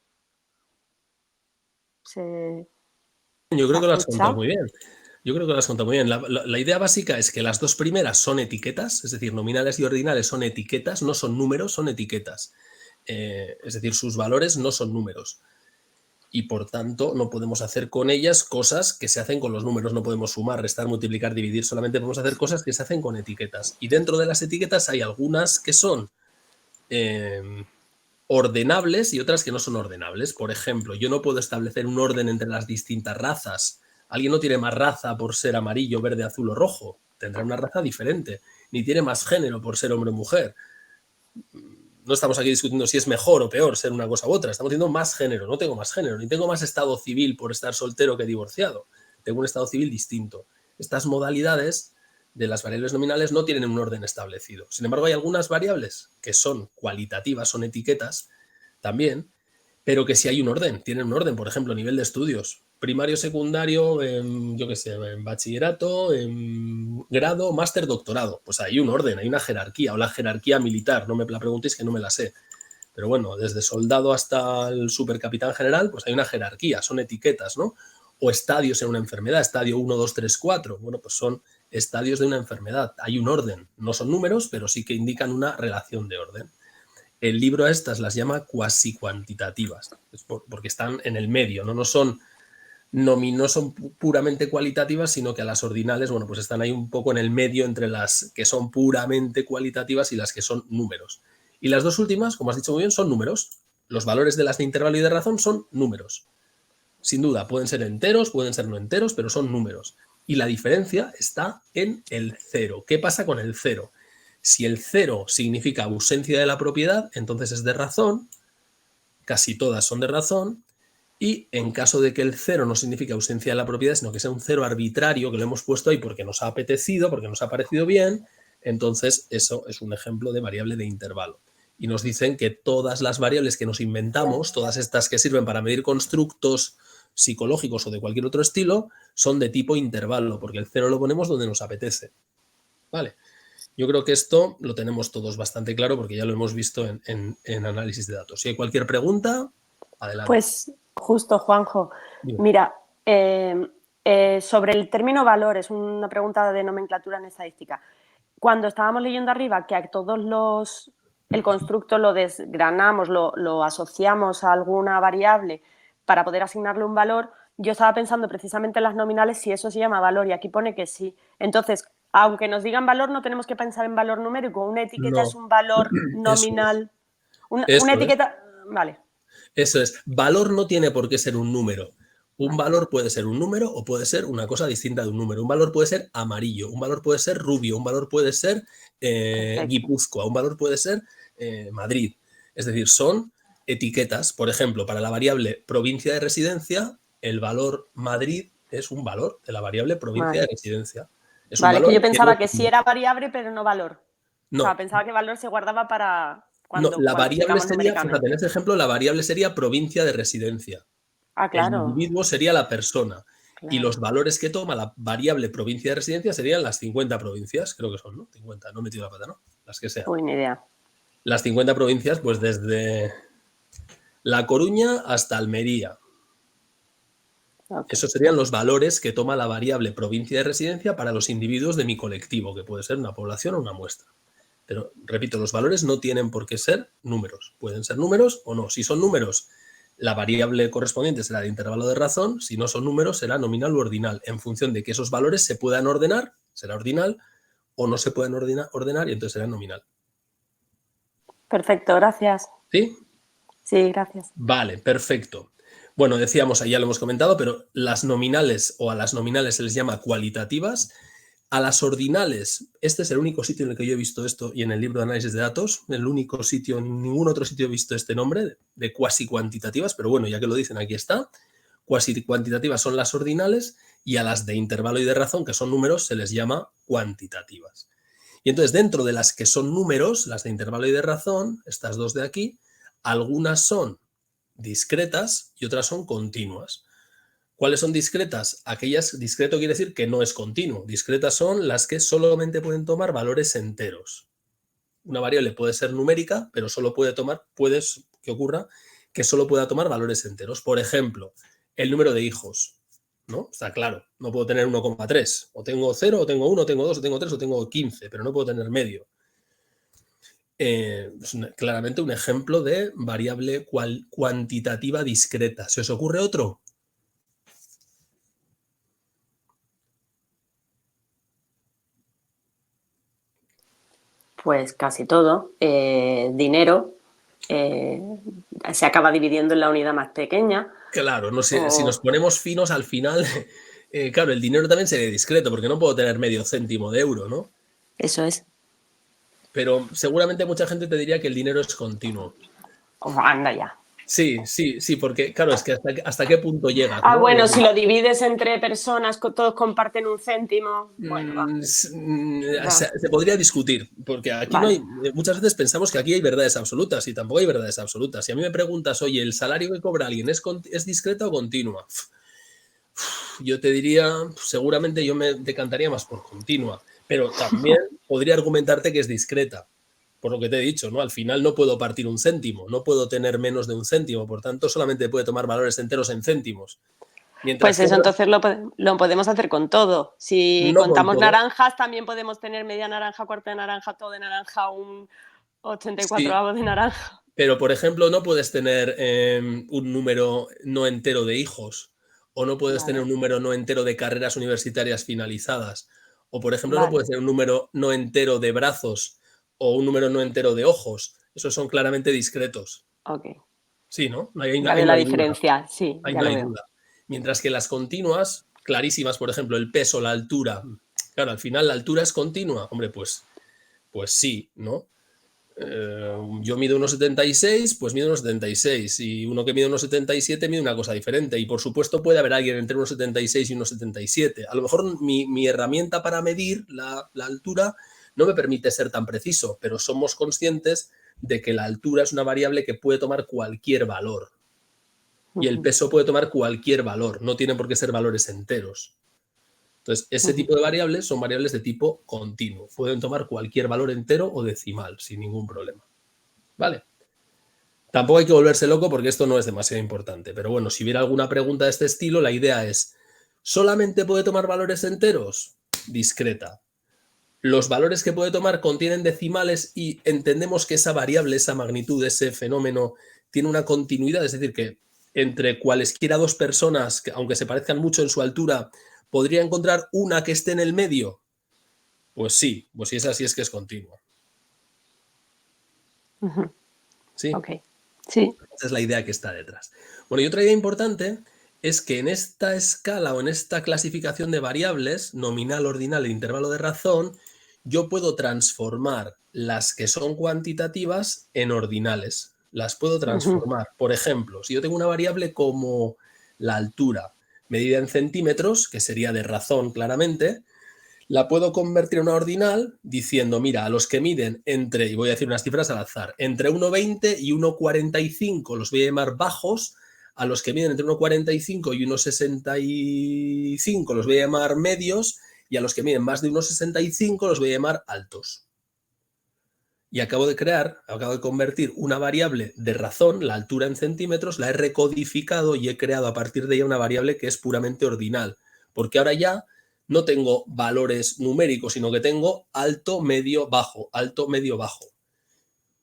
Yo creo que lo has contado escuchado? muy bien. Yo creo que lo has contado muy bien. La idea básica es que las dos primeras son etiquetas, es decir, nominales y ordinales son etiquetas, no son números, son etiquetas. Es decir, sus valores no son números. Y por tanto no podemos hacer con ellas cosas que se hacen con los números. No podemos sumar, restar, multiplicar, dividir. Solamente podemos hacer cosas que se hacen con etiquetas. Y dentro de las etiquetas hay algunas que son ordenables y otras que no son ordenables. Por ejemplo, yo no puedo establecer un orden entre las distintas razas. Alguien no tiene más raza por ser amarillo, verde, azul o rojo. Tendrá una raza diferente. Ni tiene más género por ser hombre o mujer. No estamos aquí discutiendo si es mejor o peor ser una cosa u otra. Estamos diciendo más género. No tengo más género. Ni tengo más estado civil por estar soltero que divorciado. Tengo un estado civil distinto. Estas modalidades de las variables nominales no tienen un orden establecido. Sin embargo, hay algunas variables que son cualitativas, son etiquetas también, pero que sí hay un orden, tienen un orden. Por ejemplo, nivel de estudios, primario, secundario, yo qué sé, en bachillerato, en grado, máster, doctorado. Pues hay un orden, hay una jerarquía, o la jerarquía militar, no me la preguntéis que no me la sé. Pero bueno, desde soldado hasta el supercapitán general, pues hay una jerarquía, son etiquetas, ¿no? O estadios en una enfermedad, estadio 1, 2, 3, 4. Bueno, pues son estadios de una enfermedad. Hay un orden, no son números, pero sí que indican una relación de orden. El libro a estas las llama cuasi cuantitativas, porque están en el medio, no son puramente cualitativas, sino que a las ordinales, bueno, pues están ahí un poco en el medio entre las que son puramente cualitativas y las que son números. Y las dos últimas, como has dicho muy bien, son números. Los valores de las de intervalo y de razón son números. Sin duda, pueden ser enteros, pueden ser no enteros, pero son números. Y la diferencia está en el cero. ¿Qué pasa con el cero? Si el cero significa ausencia de la propiedad, entonces es de razón, casi todas son de razón, y en caso de que el cero no signifique ausencia de la propiedad, sino que sea un cero arbitrario, que lo hemos puesto ahí porque nos ha apetecido, porque nos ha parecido bien, entonces eso es un ejemplo de variable de intervalo. Y nos dicen que todas las variables que nos inventamos, todas estas que sirven para medir constructos psicológicos o de cualquier otro estilo, son de tipo intervalo, porque el cero lo ponemos donde nos apetece. ¿Vale? Yo creo que esto lo tenemos todos bastante claro porque ya lo hemos visto en análisis de datos. Si hay cualquier pregunta, adelante. Pues justo, Juanjo. Mira, sobre el término valor, es una pregunta de nomenclatura en estadística. Cuando estábamos leyendo arriba que a todos el constructo lo desgranamos, lo asociamos a alguna variable para poder asignarle un valor, yo estaba pensando precisamente en las nominales si eso se llama valor y aquí pone que sí. Entonces, aunque nos digan valor, no tenemos que pensar en valor numérico. Una etiqueta es un valor nominal. Una etiqueta, vale. Eso es. Valor no tiene por qué ser un número. Un valor puede ser un número o puede ser una cosa distinta de un número. Un valor puede ser amarillo, un valor puede ser rubio, un valor puede ser Guipúzcoa, un valor puede ser Madrid. Es decir, son etiquetas. Por ejemplo, para la variable provincia de residencia, el valor Madrid es un valor de la variable provincia de residencia. Es un valor que yo pensaba que sí era variable, pero no valor. No. O sea, pensaba que valor se guardaba para cuando la variable sería, fíjate, en ese ejemplo, la variable sería provincia de residencia. Ah, claro. El individuo sería la persona. Claro. Y los valores que toma la variable provincia de residencia serían las 50 provincias, creo que son, ¿no? 50, no he metido la pata, ¿no? Las que sean. Uy, ni idea. Las 50 provincias, pues desde La Coruña hasta Almería. Okay. Esos serían los valores que toma la variable provincia de residencia para los individuos de mi colectivo, que puede ser una población o una muestra. Pero, repito, los valores no tienen por qué ser números. Pueden ser números o no. Si son números, la variable correspondiente será de intervalo de razón. Si no son números, será nominal u ordinal. En función de que esos valores se puedan ordenar, será ordinal, o no se pueden ordenar y entonces será nominal. Perfecto, gracias. ¿Sí? Sí, gracias. Vale, perfecto. Bueno, decíamos, ya lo hemos comentado, pero las nominales o a las nominales se les llama cualitativas. A las ordinales, este es el único sitio en el que yo he visto esto y en el libro de análisis de datos, el único sitio, en ningún otro sitio he visto este nombre de cuasi cuantitativas, pero bueno, ya que lo dicen, aquí está. Cuasi cuantitativas son las ordinales y a las de intervalo y de razón, que son números, se les llama cuantitativas. Y entonces, dentro de las que son números, las de intervalo y de razón, estas dos de aquí, algunas son discretas y otras son continuas. ¿Cuáles son discretas? Aquellas, discreto quiere decir que no es continuo. Discretas son las que solamente pueden tomar valores enteros. Una variable puede ser numérica, pero solo puede tomar, que ocurra que solo pueda tomar valores enteros. Por ejemplo, el número de hijos, ¿no? Está claro, no puedo tener 1,3. O tengo 0, o tengo 1, o tengo 2, o tengo 3, o tengo 15, pero no puedo tener medio. Es claramente un ejemplo de variable cuantitativa discreta. ¿Se os ocurre otro? Pues casi todo. Dinero se acaba dividiendo en la unidad más pequeña. Claro, no sé, si nos ponemos finos al final, claro, el dinero también sería discreto, porque no puedo tener medio céntimo de euro, ¿no? Eso es. Pero seguramente mucha gente te diría que el dinero es continuo. Oh, anda ya. Sí, porque claro, es que hasta qué punto llega. Ah, ¿no? bueno, si lo divides entre personas, todos comparten un céntimo. Bueno, va. Se podría discutir, porque aquí no hay. Muchas veces pensamos que aquí hay verdades absolutas y tampoco hay verdades absolutas. Si a mí me preguntas, oye, ¿el salario que cobra alguien es discreta o continua? Yo te diría, seguramente yo me decantaría más por continua, pero también podría argumentarte que es discreta, por lo que te he dicho, ¿no? Al final no puedo partir un céntimo, no puedo tener menos de un céntimo, por tanto solamente puede tomar valores enteros en céntimos. Pues eso, entonces lo podemos hacer con todo. Si no contamos con todo. naranjas, también podemos tener media naranja, cuarta de naranja, todo de naranja, un 84avo de naranja. Pero, por ejemplo, no puedes tener un número no entero de hijos, o no puedes tener un número no entero de carreras universitarias finalizadas, o, por ejemplo, no puedes tener un número no entero de brazos o un número no entero de ojos. Esos son claramente discretos. Ok. Sí, ¿no? Ya veo la diferencia, sí, ahí ya no lo hay veo. duda. Mientras que las continuas, clarísimas, por ejemplo, el peso, la altura. Claro, al final la altura es continua. Hombre, pues sí, ¿no? Yo mido 1,76, pues mido 1,76. Y uno que mide 1,77 mide una cosa diferente. Y por supuesto puede haber alguien entre 1,76 y 1,77. A lo mejor mi herramienta para medir la altura no me permite ser tan preciso, pero somos conscientes de que la altura es una variable que puede tomar cualquier valor. Y el peso puede tomar cualquier valor, no tienen por qué ser valores enteros. Entonces, ese tipo de variables son variables de tipo continuo. Pueden tomar cualquier valor entero o decimal, sin ningún problema. ¿Vale? Tampoco hay que volverse loco porque esto no es demasiado importante. Pero bueno, si hubiera alguna pregunta de este estilo, la idea es, ¿solamente puede tomar valores enteros? Discreta. Los valores que puede tomar contienen decimales y entendemos que esa variable, esa magnitud, ese fenómeno, tiene una continuidad, es decir, que entre cualesquiera dos personas, que aunque se parezcan mucho en su altura, ¿podría encontrar una que esté en el medio? Pues sí, pues si es así es que es continua. ¿Sí? Ok, sí. Esa es la idea que está detrás. Bueno, y otra idea importante es que en esta escala o en esta clasificación de variables, nominal, ordinal e intervalo de razón, yo puedo transformar las que son cuantitativas en ordinales. Las puedo transformar. Por ejemplo, si yo tengo una variable como la altura, medida en centímetros, que sería de razón claramente, la puedo convertir en una ordinal diciendo, mira, a los que miden entre, y voy a decir unas cifras al azar, entre 1,20 y 1,45 los voy a llamar bajos, a los que miden entre 1,45 y 1,65 los voy a llamar medios, y a los que miden más de 1,65 los voy a llamar altos. Y acabo de convertir una variable de razón, la altura en centímetros, la he recodificado y he creado a partir de ella una variable que es puramente ordinal, porque ahora ya no tengo valores numéricos, sino que tengo alto, medio, bajo, alto, medio, bajo.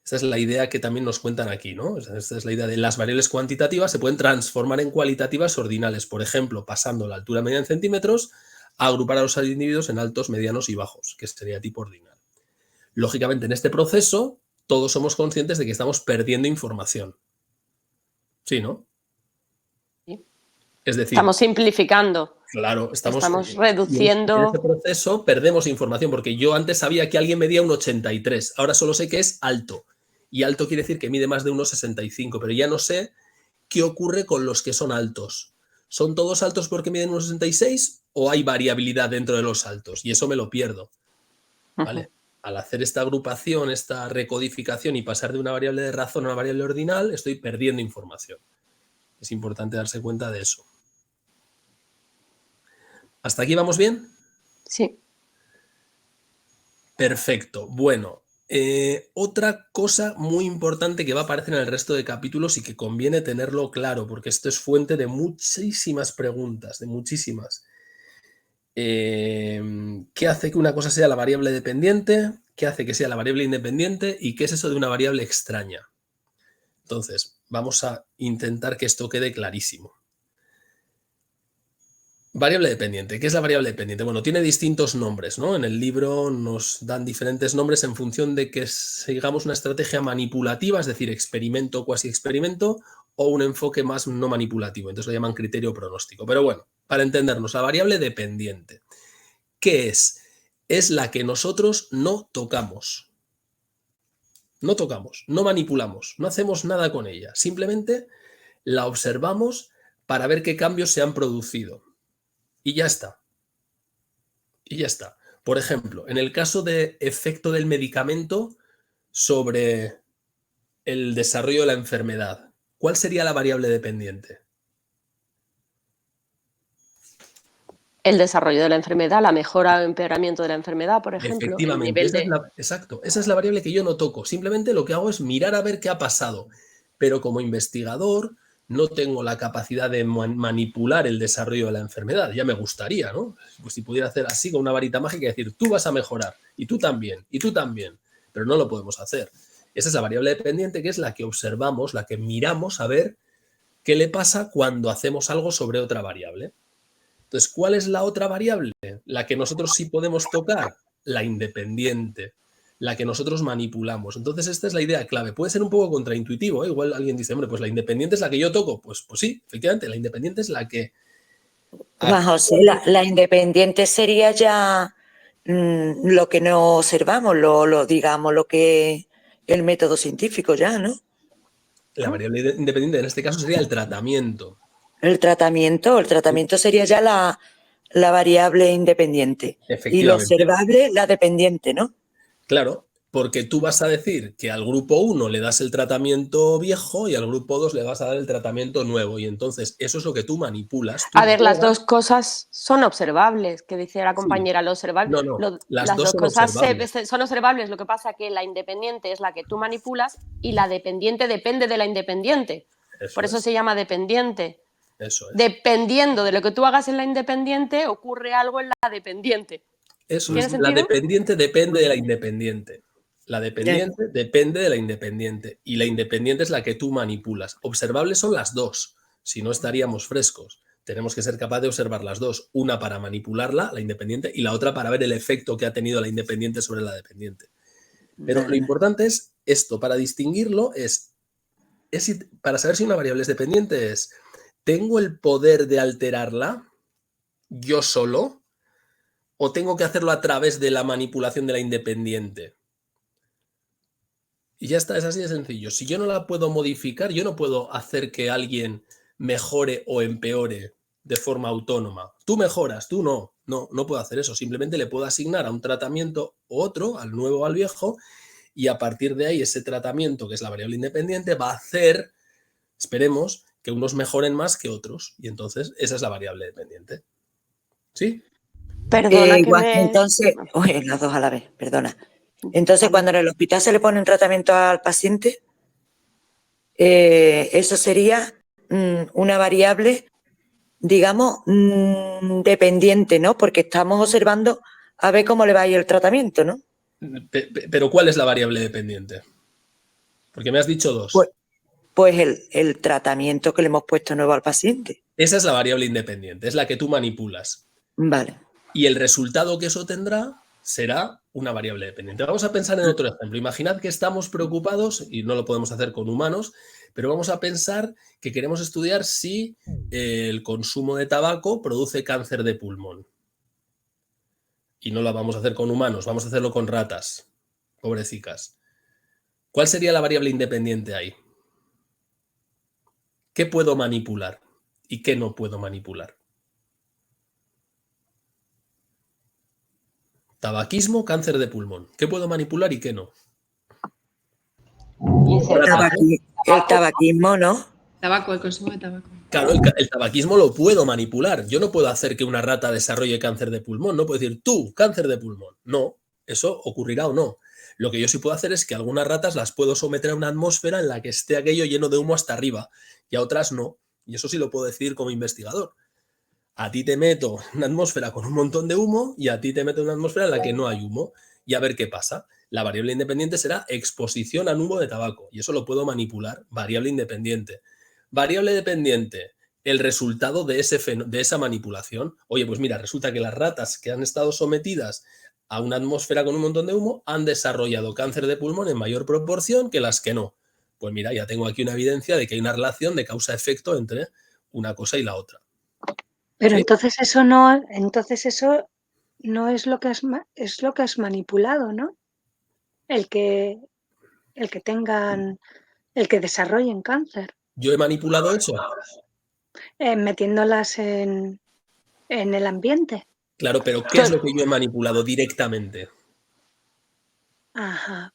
Esta es la idea que también nos cuentan aquí, ¿no? Esta es la idea de las variables cuantitativas se pueden transformar en cualitativas ordinales, por ejemplo, pasando la altura media en centímetros a agrupar a los individuos en altos, medianos y bajos, que sería tipo ordinal. Lógicamente, en este proceso, todos somos conscientes de que estamos perdiendo información. Sí, ¿no? Sí. Es decir, estamos simplificando. claro, estamos reduciendo. en ese proceso perdemos información, porque yo antes sabía que alguien medía 1,83, ahora solo sé que es alto. Y alto quiere decir que mide más de 1,65, pero ya no sé qué ocurre con los que son altos. ¿Son todos altos porque miden 1,66 o hay variabilidad dentro de los altos? Y eso me lo pierdo. ¿Vale? Al hacer esta agrupación, esta recodificación y pasar de una variable de razón a una variable ordinal, estoy perdiendo información. Es importante darse cuenta de eso. ¿Hasta aquí vamos bien? Sí. Perfecto. Bueno, otra cosa muy importante que va a aparecer en el resto de capítulos y que conviene tenerlo claro, porque esto es fuente de muchísimas preguntas, de muchísimas. ¿Qué hace que una cosa sea la variable dependiente? ¿Qué hace que sea la variable independiente? ¿Y qué es eso de una variable extraña? Entonces, vamos a intentar que esto quede clarísimo. Variable dependiente. ¿Qué es la variable dependiente? Bueno, tiene distintos nombres, ¿no? En el libro nos dan diferentes nombres en función de que sigamos una estrategia manipulativa, es decir, experimento o cuasi experimento, o un enfoque más no manipulativo. Entonces lo llaman criterio pronóstico. Pero bueno, para entendernos, la variable dependiente. ¿Qué es? Es la que nosotros no tocamos. No tocamos, no manipulamos, no hacemos nada con ella. Simplemente la observamos para ver qué cambios se han producido. Y ya está. Y ya está. Por ejemplo, en el caso de efecto del medicamento sobre el desarrollo de la enfermedad, ¿cuál sería la variable dependiente? El desarrollo de la enfermedad, la mejora o empeoramiento de la enfermedad, por ejemplo. Efectivamente, exacto, esa es la variable que yo no toco. Simplemente lo que hago es mirar a ver qué ha pasado. Pero como investigador no tengo la capacidad de manipular el desarrollo de la enfermedad. Ya me gustaría, ¿no? Pues si pudiera hacer así con una varita mágica y decir, tú vas a mejorar, y tú también, pero no lo podemos hacer. Esa es la variable dependiente, que es la que observamos, la que miramos a ver qué le pasa cuando hacemos algo sobre otra variable. Entonces, ¿cuál es la otra variable? La que nosotros sí podemos tocar, la independiente, la que nosotros manipulamos. Entonces, esta es la idea clave. Puede ser un poco contraintuitivo, ¿eh? Igual alguien dice, hombre, pues la independiente es la que yo toco. Pues sí, efectivamente, la independiente es la que... Juan José, la independiente sería ya lo que no observamos, digamos, lo que el método científico ya, ¿no? La variable independiente en este caso sería el tratamiento. El tratamiento sería ya la variable independiente. Y lo observable, la dependiente, ¿no? Claro, porque tú vas a decir que al grupo 1 le das el tratamiento viejo y al grupo 2 le vas a dar el tratamiento nuevo. Y entonces eso es lo que tú manipulas. A ver, las dos cosas son observables, que dice la compañera, lo observable. No, las dos cosas son observables. Lo que pasa es que la independiente es la que tú manipulas y la dependiente depende de la independiente. Por eso se llama dependiente. Eso es. Dependiendo de lo que tú hagas en la independiente, ocurre algo en la dependiente. Eso es. La dependiente depende de la independiente. La dependiente depende de la independiente. Y la independiente es la que tú manipulas. Observables son las dos. Si no, estaríamos frescos. Tenemos que ser capaces de observar las dos. Una para manipularla, la independiente, y la otra para ver el efecto que ha tenido la independiente sobre la dependiente. Pero lo importante es esto. Para distinguirlo para saber si una variable es dependiente es... ¿Tengo el poder de alterarla yo solo o tengo que hacerlo a través de la manipulación de la independiente? Y ya está, es así de sencillo. Si yo no la puedo modificar, yo no puedo hacer que alguien mejore o empeore de forma autónoma. Tú mejoras, tú no. No puedo hacer eso. Simplemente le puedo asignar a un tratamiento u otro, al nuevo o al viejo, y a partir de ahí ese tratamiento, que es la variable independiente, va a hacer, esperemos, que unos mejoren más que otros. Y entonces esa es la variable dependiente. ¿Sí? Perdona Entonces, las dos a la vez, perdona. Entonces, cuando en el hospital se le pone un tratamiento al paciente, eso sería una variable, digamos, dependiente, ¿no? Porque estamos observando a ver cómo le va a ir el tratamiento, ¿no? Pero ¿cuál es la variable dependiente? Porque me has dicho dos. Pues el tratamiento que le hemos puesto nuevo al paciente. Esa es la variable independiente, es la que tú manipulas. Vale. Y el resultado que eso tendrá será una variable dependiente. Vamos a pensar en otro ejemplo. Imaginad que estamos preocupados, y no lo podemos hacer con humanos, pero vamos a pensar que queremos estudiar si el consumo de tabaco produce cáncer de pulmón. Y no lo vamos a hacer con humanos, vamos a hacerlo con ratas, pobrecicas. ¿Cuál sería la variable independiente ahí? ¿Qué puedo manipular y qué no puedo manipular? Tabaquismo, cáncer de pulmón. ¿Qué puedo manipular y qué no? El tabaquismo, ¿no? Tabaco, el consumo de tabaco. Claro, el tabaquismo lo puedo manipular. Yo no puedo hacer que una rata desarrolle cáncer de pulmón. No puedo decir, tú, cáncer de pulmón. No, eso ocurrirá o no. Lo que yo sí puedo hacer es que algunas ratas las puedo someter a una atmósfera en la que esté aquello lleno de humo hasta arriba y a otras no. Y eso sí lo puedo decidir como investigador. A ti te meto una atmósfera con un montón de humo y a ti te meto una atmósfera en la que no hay humo y a ver qué pasa. La variable independiente será exposición al humo de tabaco y eso lo puedo manipular, variable independiente. Variable dependiente, el resultado de esa manipulación. Oye, pues mira, resulta que las ratas que han estado sometidas a una atmósfera con un montón de humo han desarrollado cáncer de pulmón en mayor proporción que las que no. Pues mira, ya tengo aquí una evidencia de que hay una relación de causa-efecto entre una cosa y la otra. Pero ¿Sí? entonces eso no es lo que es lo que has manipulado, ¿no? El que desarrollen cáncer, ¿Yo he manipulado eso? metiéndolas en el ambiente. Claro, pero ¿qué es lo que yo he manipulado directamente? Ajá.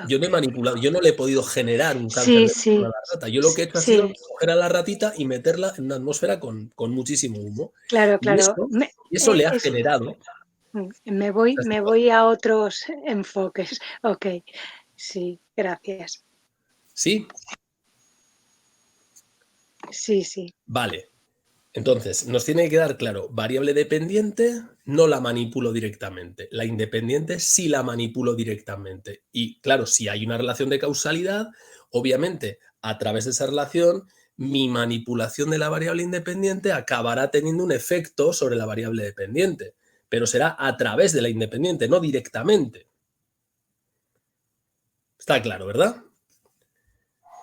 Yo no he manipulado, yo no le he podido generar un cáncer Sí, de pulmón a sí, la rata. Yo lo que he hecho ha sido sí, coger a la ratita y meterla en una atmósfera con muchísimo humo. claro, Y claro. eso le ha generado. Me voy a otros enfoques. Ok, sí, gracias. ¿Sí? Sí, sí. Vale. Entonces, nos tiene que quedar claro, variable dependiente no la manipulo directamente. La independiente sí la manipulo directamente. Y claro, si hay una relación de causalidad, obviamente, a través de esa relación, mi manipulación de la variable independiente acabará teniendo un efecto sobre la variable dependiente, pero será a través de la independiente, no directamente. Está claro, ¿verdad?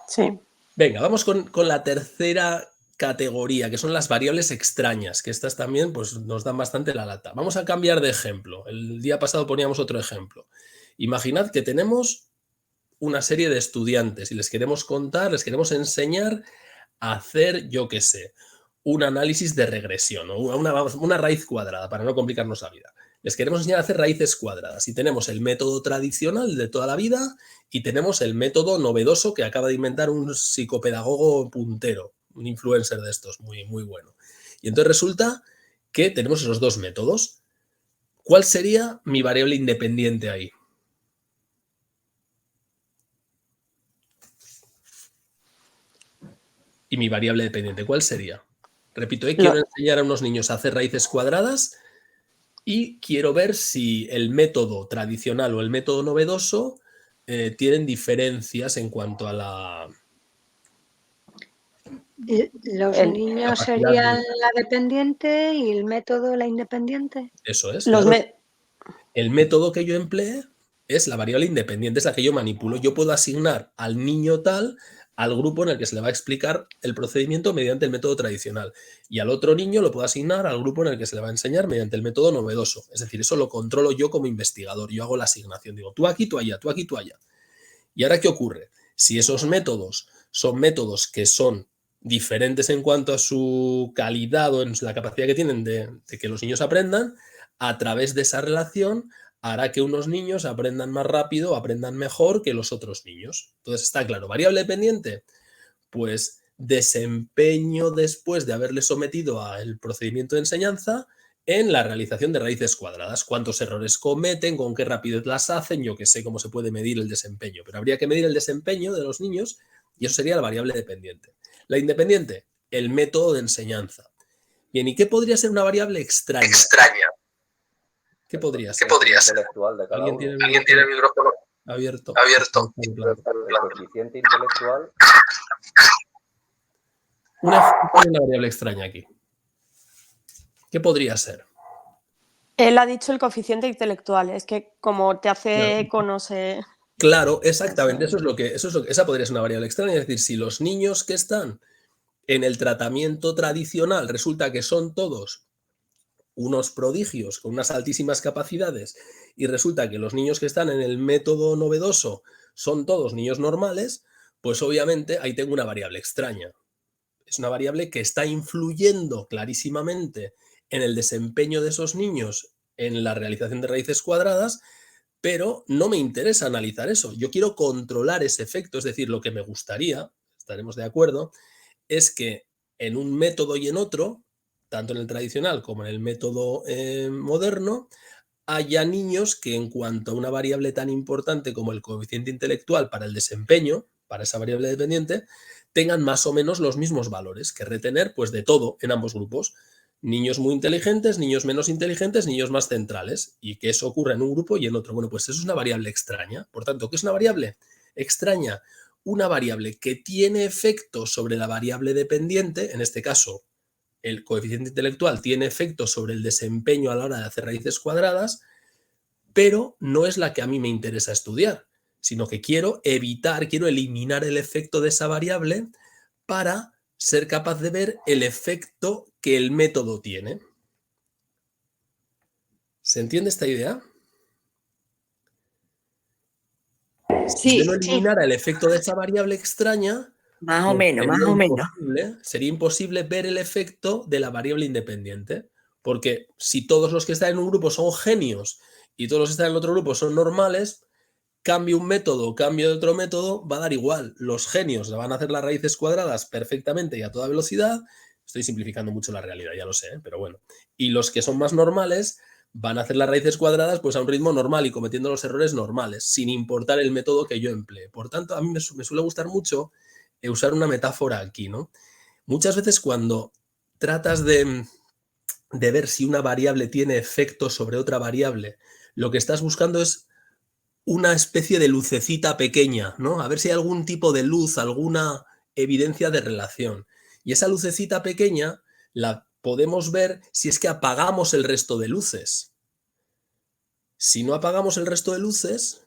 Sí. Venga, vamos con la tercera categoría, que son las variables extrañas, que estas también pues, nos dan bastante la lata. Vamos a cambiar de ejemplo. El día pasado poníamos otro ejemplo. Imaginad que tenemos una serie de estudiantes y les queremos contar, les queremos enseñar a hacer, yo qué sé, un análisis de regresión o una raíz cuadrada, para no complicarnos la vida. Les queremos enseñar a hacer raíces cuadradas y tenemos el método tradicional de toda la vida y tenemos el método novedoso que acaba de inventar un psicopedagogo puntero, un influencer de estos, muy, muy bueno. Y entonces resulta que tenemos esos dos métodos. ¿Cuál sería mi variable independiente ahí? Y mi variable dependiente, ¿cuál sería? Repito, quiero enseñar a unos niños a hacer raíces cuadradas y quiero ver si el método tradicional o el método novedoso tienen diferencias en cuanto a la... Los niños serían la dependiente y el método la independiente. Eso es, claro. El método que yo emplee es la variable independiente, es la que yo manipulo. Yo puedo asignar al niño tal al grupo en el que se le va a explicar el procedimiento mediante el método tradicional. Y al otro niño lo puedo asignar al grupo en el que se le va a enseñar mediante el método novedoso. Es decir, eso lo controlo yo como investigador. Yo hago la asignación. Digo, tú aquí, tú allá, tú aquí, tú allá. ¿Y ahora qué ocurre? Si esos métodos son métodos que son diferentes en cuanto a su calidad o en la capacidad que tienen de que los niños aprendan, a través de esa relación hará que unos niños aprendan más rápido, aprendan mejor que los otros niños. Entonces está claro, variable dependiente, pues desempeño después de haberle sometido al procedimiento de enseñanza en la realización de raíces cuadradas. Cuántos errores cometen, con qué rapidez las hacen, yo que sé cómo se puede medir el desempeño, pero habría que medir el desempeño de los niños y eso sería la variable dependiente. La independiente, el método de enseñanza. Bien, ¿y qué podría ser una variable extraña? ¿Qué podría ser? ¿Alguien tiene el micrófono abierto? El coeficiente intelectual. Una variable extraña aquí. ¿Qué podría ser? Él ha dicho el coeficiente intelectual, es que como te hace eco, no sé. Claro, exactamente, esa podría ser una variable extraña, es decir, si los niños que están en el tratamiento tradicional resulta que son todos unos prodigios con unas altísimas capacidades y resulta que los niños que están en el método novedoso son todos niños normales, pues obviamente ahí tengo una variable extraña. Es una variable que está influyendo clarísimamente en el desempeño de esos niños en la realización de raíces cuadradas, pero no me interesa analizar eso. Yo quiero controlar ese efecto, es decir, lo que me gustaría, estaremos de acuerdo, es que en un método y en otro, tanto en el tradicional como en el método moderno, haya niños que en cuanto a una variable tan importante como el coeficiente intelectual para el desempeño, para esa variable dependiente, tengan más o menos los mismos valores, que retener pues de todo en ambos grupos. Niños muy inteligentes, niños menos inteligentes, niños más centrales, y que eso ocurra en un grupo y en otro. Bueno, pues eso es una variable extraña. Por tanto, ¿qué es una variable extraña? Una variable que tiene efecto sobre la variable dependiente, en este caso, el coeficiente intelectual tiene efecto sobre el desempeño a la hora de hacer raíces cuadradas, pero no es la que a mí me interesa estudiar, sino que quiero eliminar el efecto de esa variable para ser capaz de ver el efecto que el método tiene. ¿Se entiende esta idea? Si yo no eliminara el efecto de esa variable extraña, más o menos. Sería imposible ver el efecto de la variable independiente, porque si todos los que están en un grupo son genios y todos los que están en el otro grupo son normales, cambio un método, cambio de otro método, va a dar igual. Los genios van a hacer las raíces cuadradas perfectamente y a toda velocidad. Estoy simplificando mucho la realidad, ya lo sé, pero bueno. Y los que son más normales van a hacer las raíces cuadradas pues a un ritmo normal y cometiendo los errores normales, sin importar el método que yo emplee. Por tanto, a mí me suele gustar mucho usar una metáfora aquí, ¿no? Muchas veces cuando tratas de ver si una variable tiene efecto sobre otra variable, lo que estás buscando es una especie de lucecita pequeña, ¿no? A ver si hay algún tipo de luz, alguna evidencia de relación. Y esa lucecita pequeña la podemos ver si es que apagamos el resto de luces. Si no apagamos el resto de luces,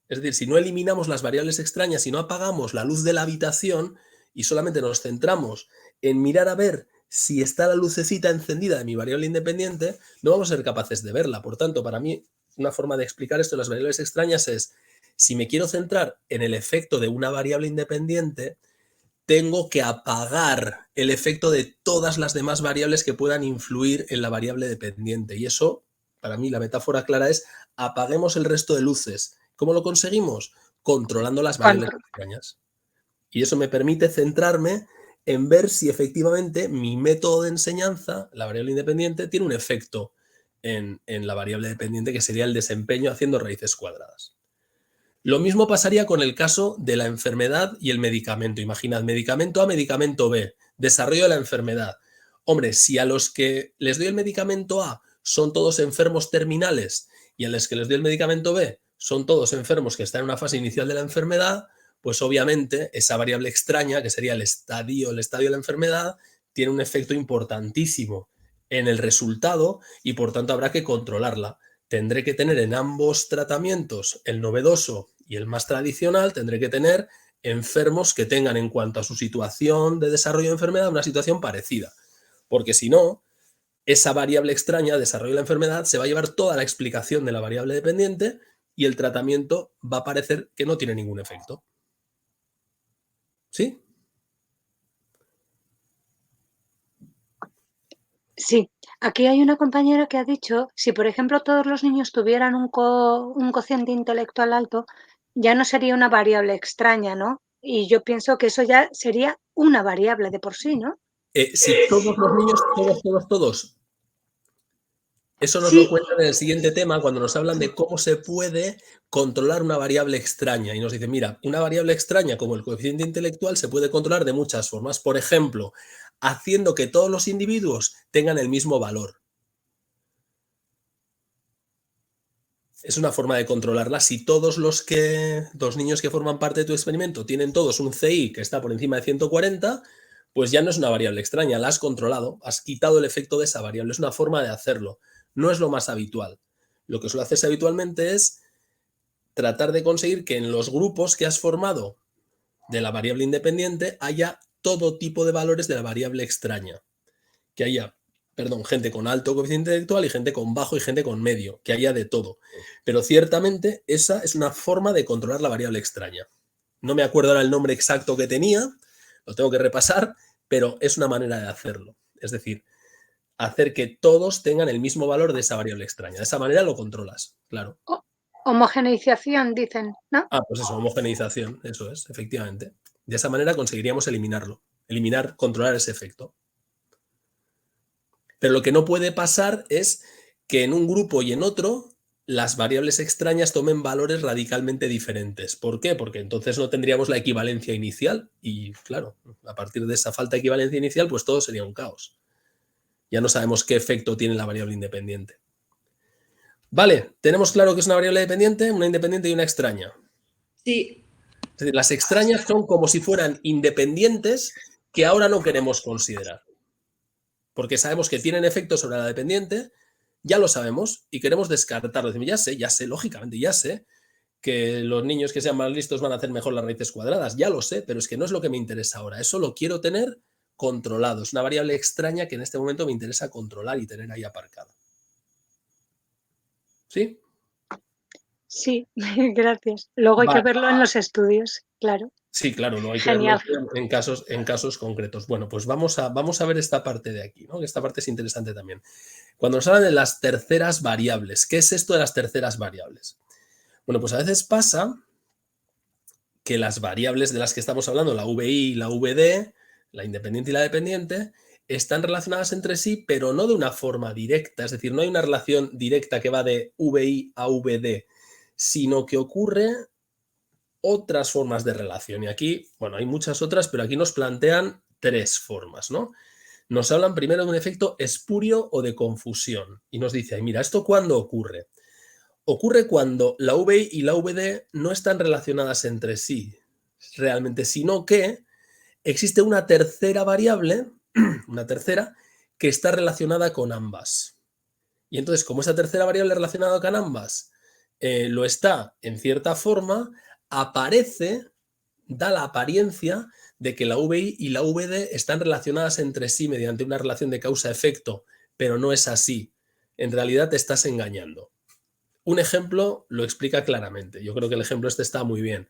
es decir, si no eliminamos las variables extrañas, si no apagamos la luz de la habitación y solamente nos centramos en mirar a ver si está la lucecita encendida de mi variable independiente, no vamos a ser capaces de verla. Por tanto, para mí, una forma de explicar esto de las variables extrañas es, si me quiero centrar en el efecto de una variable independiente, tengo que apagar el efecto de todas las demás variables que puedan influir en la variable dependiente. Y eso, para mí, la metáfora clara es, apaguemos el resto de luces. ¿Cómo lo conseguimos? Controlando las variables extrañas. Y eso me permite centrarme en ver si efectivamente mi método de enseñanza, la variable independiente, tiene un efecto en la variable dependiente, que sería el desempeño haciendo raíces cuadradas. Lo mismo pasaría con el caso de la enfermedad y el medicamento. Imaginad, medicamento A, medicamento B, desarrollo de la enfermedad. Hombre, si a los que les doy el medicamento A son todos enfermos terminales y a los que les doy el medicamento B son todos enfermos que están en una fase inicial de la enfermedad, pues obviamente esa variable extraña, que sería el estadio de la enfermedad, tiene un efecto importantísimo en el resultado y por tanto habrá que controlarla. Tendré que tener en ambos tratamientos, el novedoso y el más tradicional, tendré que tener enfermos que tengan en cuanto a su situación de desarrollo de enfermedad una situación parecida. Porque si no, esa variable extraña, desarrollo de la enfermedad, se va a llevar toda la explicación de la variable dependiente y el tratamiento va a parecer que no tiene ningún efecto. ¿Sí? Sí, aquí hay una compañera que ha dicho, si por ejemplo todos los niños tuvieran un cociente intelectual alto, ya no sería una variable extraña, ¿no? Y yo pienso que eso ya sería una variable de por sí, ¿no? Si todos los niños, todos, eso nos lo Sí, cuentan en el siguiente tema cuando nos hablan de cómo se puede controlar una variable extraña. Y nos dicen, mira, una variable extraña como el coeficiente intelectual se puede controlar de muchas formas. Por ejemplo, haciendo que todos los individuos tengan el mismo valor. Es una forma de controlarla. Si todos los niños que forman parte de tu experimento tienen todos un CI que está por encima de 140, pues ya no es una variable extraña, la has controlado, has quitado el efecto de esa variable. Es una forma de hacerlo. No es lo más habitual. Lo que suele hacerse habitualmente es tratar de conseguir que en los grupos que has formado de la variable independiente haya todo tipo de valores de la variable extraña. Que haya, gente con alto coeficiente intelectual y gente con bajo y gente con medio, que haya de todo. Pero ciertamente esa es una forma de controlar la variable extraña. No me acuerdo ahora el nombre exacto que tenía, lo tengo que repasar, pero es una manera de hacerlo. Es decir, hacer que todos tengan el mismo valor de esa variable extraña. De esa manera lo controlas, claro. Homogeneización, dicen, ¿no? Pues eso, homogeneización, eso es, efectivamente. De esa manera conseguiríamos eliminarlo, controlar ese efecto. Pero lo que no puede pasar es que en un grupo y en otro las variables extrañas tomen valores radicalmente diferentes. ¿Por qué? Porque entonces no tendríamos la equivalencia inicial y, claro, a partir de esa falta de equivalencia inicial, pues todo sería un caos. Ya no sabemos qué efecto tiene la variable independiente. Vale, tenemos claro que es una variable dependiente, una independiente y una extraña. Sí. Es decir, las extrañas son como si fueran independientes que ahora no queremos considerar. Porque sabemos que tienen efecto sobre la dependiente, ya lo sabemos y queremos descartarlo. Decimos, ya sé, lógicamente, ya sé que los niños que sean más listos van a hacer mejor las raíces cuadradas, ya lo sé, pero es que no es lo que me interesa ahora. Eso lo quiero tener controlado. Es una variable extraña que en este momento me interesa controlar y tener ahí aparcada. ¿Sí? Sí, gracias. Luego hay que verlo en los estudios, claro. Sí, claro, no hay que Genial. verlo en casos concretos. Bueno, pues vamos a ver esta parte de aquí, ¿no? Que esta parte es interesante también. Cuando nos hablan de las terceras variables, ¿qué es esto de las terceras variables? Bueno, pues a veces pasa que las variables de las que estamos hablando, la VI y la VD, la independiente y la dependiente, están relacionadas entre sí, pero no de una forma directa. Es decir, no hay una relación directa que va de VI a VD, sino que ocurre otras formas de relación. Y aquí, bueno, hay muchas otras, pero aquí nos plantean 3 formas, ¿no? Nos hablan primero de un efecto espurio o de confusión. Y nos dice, mira, ¿esto cuándo ocurre? Ocurre cuando la VI y la VD no están relacionadas entre sí realmente, sino que existe una tercera variable, que está relacionada con ambas. Y entonces, como esa tercera variable relacionada con ambas lo está en cierta forma, da la apariencia de que la VI y la VD están relacionadas entre sí mediante una relación de causa-efecto, pero no es así. En realidad te estás engañando. Un ejemplo lo explica claramente. Yo creo que el ejemplo este está muy bien.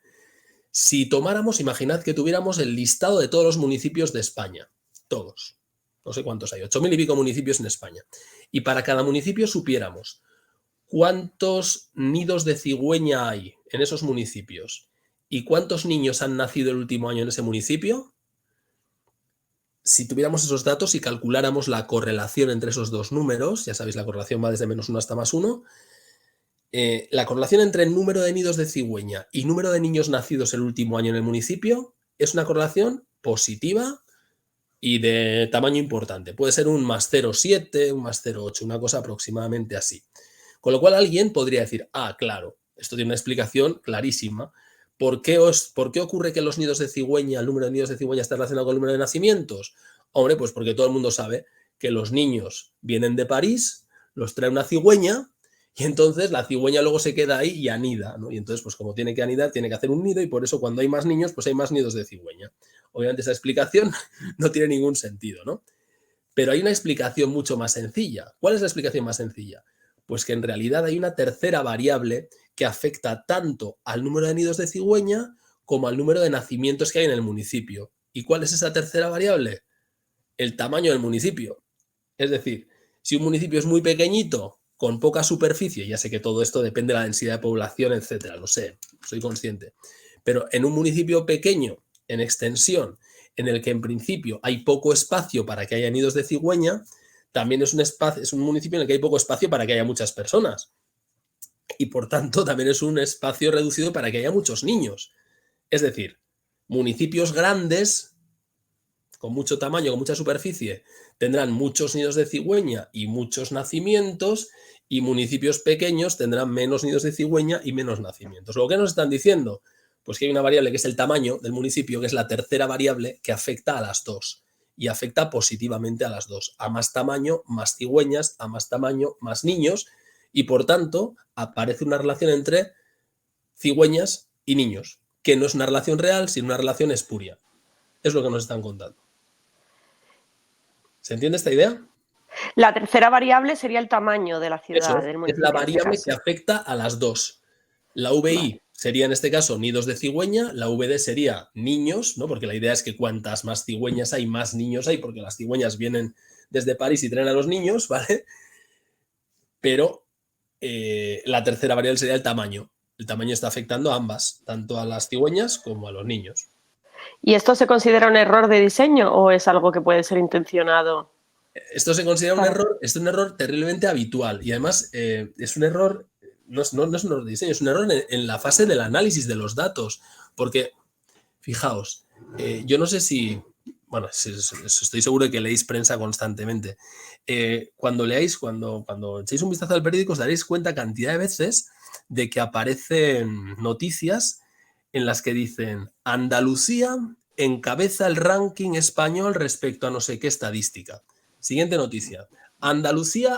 Si tomáramos, imaginad que tuviéramos el listado de todos los municipios de España, todos, no sé cuántos hay, 8.000 y pico municipios en España, y para cada municipio supiéramos cuántos nidos de cigüeña hay en esos municipios y cuántos niños han nacido el último año en ese municipio, si tuviéramos esos datos y calculáramos la correlación entre esos dos números, ya sabéis, la correlación va desde -1 hasta +1, la correlación entre el número de nidos de cigüeña y número de niños nacidos el último año en el municipio es una correlación positiva y de tamaño importante. Puede ser un +0,7, un +0,8, una cosa aproximadamente así. Con lo cual alguien podría decir, claro, esto tiene una explicación clarísima. ¿Por qué ocurre que los nidos de cigüeña, el número de nidos de cigüeña está relacionado con el número de nacimientos? Hombre, pues porque todo el mundo sabe que los niños vienen de París, los trae una cigüeña y entonces la cigüeña luego se queda ahí y anida, ¿no? Y entonces, pues como tiene que anidar, tiene que hacer un nido y por eso cuando hay más niños, pues hay más nidos de cigüeña. Obviamente esa explicación no tiene ningún sentido, ¿no? Pero hay una explicación mucho más sencilla. ¿Cuál es la explicación más sencilla? Pues que en realidad hay una tercera variable que afecta tanto al número de nidos de cigüeña como al número de nacimientos que hay en el municipio. ¿Y cuál es esa tercera variable? El tamaño del municipio. Es decir, si un municipio es muy pequeñito, con poca superficie, ya sé que todo esto depende de la densidad de población, etcétera, lo sé, soy consciente, pero en un municipio pequeño, en extensión, en el que en principio hay poco espacio para que haya nidos de cigüeña, también es un municipio en el que hay poco espacio para que haya muchas personas. Y por tanto también es un espacio reducido para que haya muchos niños. Es decir, municipios grandes, con mucho tamaño, con mucha superficie, tendrán muchos nidos de cigüeña y muchos nacimientos, y municipios pequeños tendrán menos nidos de cigüeña y menos nacimientos. ¿Lo que nos están diciendo? Pues que hay una variable que es el tamaño del municipio, que es la tercera variable que afecta a las dos. y afecta positivamente a las dos. A más tamaño, más cigüeñas, a más tamaño, más niños, y por tanto aparece una relación entre cigüeñas y niños, que no es una relación real, sino una relación espuria. Es lo que nos están contando. ¿Se entiende esta idea? La tercera variable sería el tamaño de la ciudad, Eso del es municipio. la variable que afecta a las dos. La VI sería en este caso nidos de cigüeña, la VD sería niños, ¿no? Porque la idea es que cuantas más cigüeñas hay, más niños hay, porque las cigüeñas vienen desde París y traen a los niños, ¿vale? Pero la tercera variable sería el tamaño. El tamaño está afectando a ambas, tanto a las cigüeñas como a los niños. ¿Y esto se considera un error de diseño o es algo que puede ser intencionado? Esto se considera un error, es un error terriblemente habitual y además es un error, no es un error de diseño, es un error en la fase del análisis de los datos, porque, fijaos, yo no sé si, bueno, estoy seguro de que leéis prensa constantemente. Cuando leáis, cuando echéis un vistazo al periódico os daréis cuenta cantidad de veces de que aparecen noticias en las que dicen Andalucía encabeza el ranking español respecto a no sé qué estadística. Siguiente noticia. Andalucía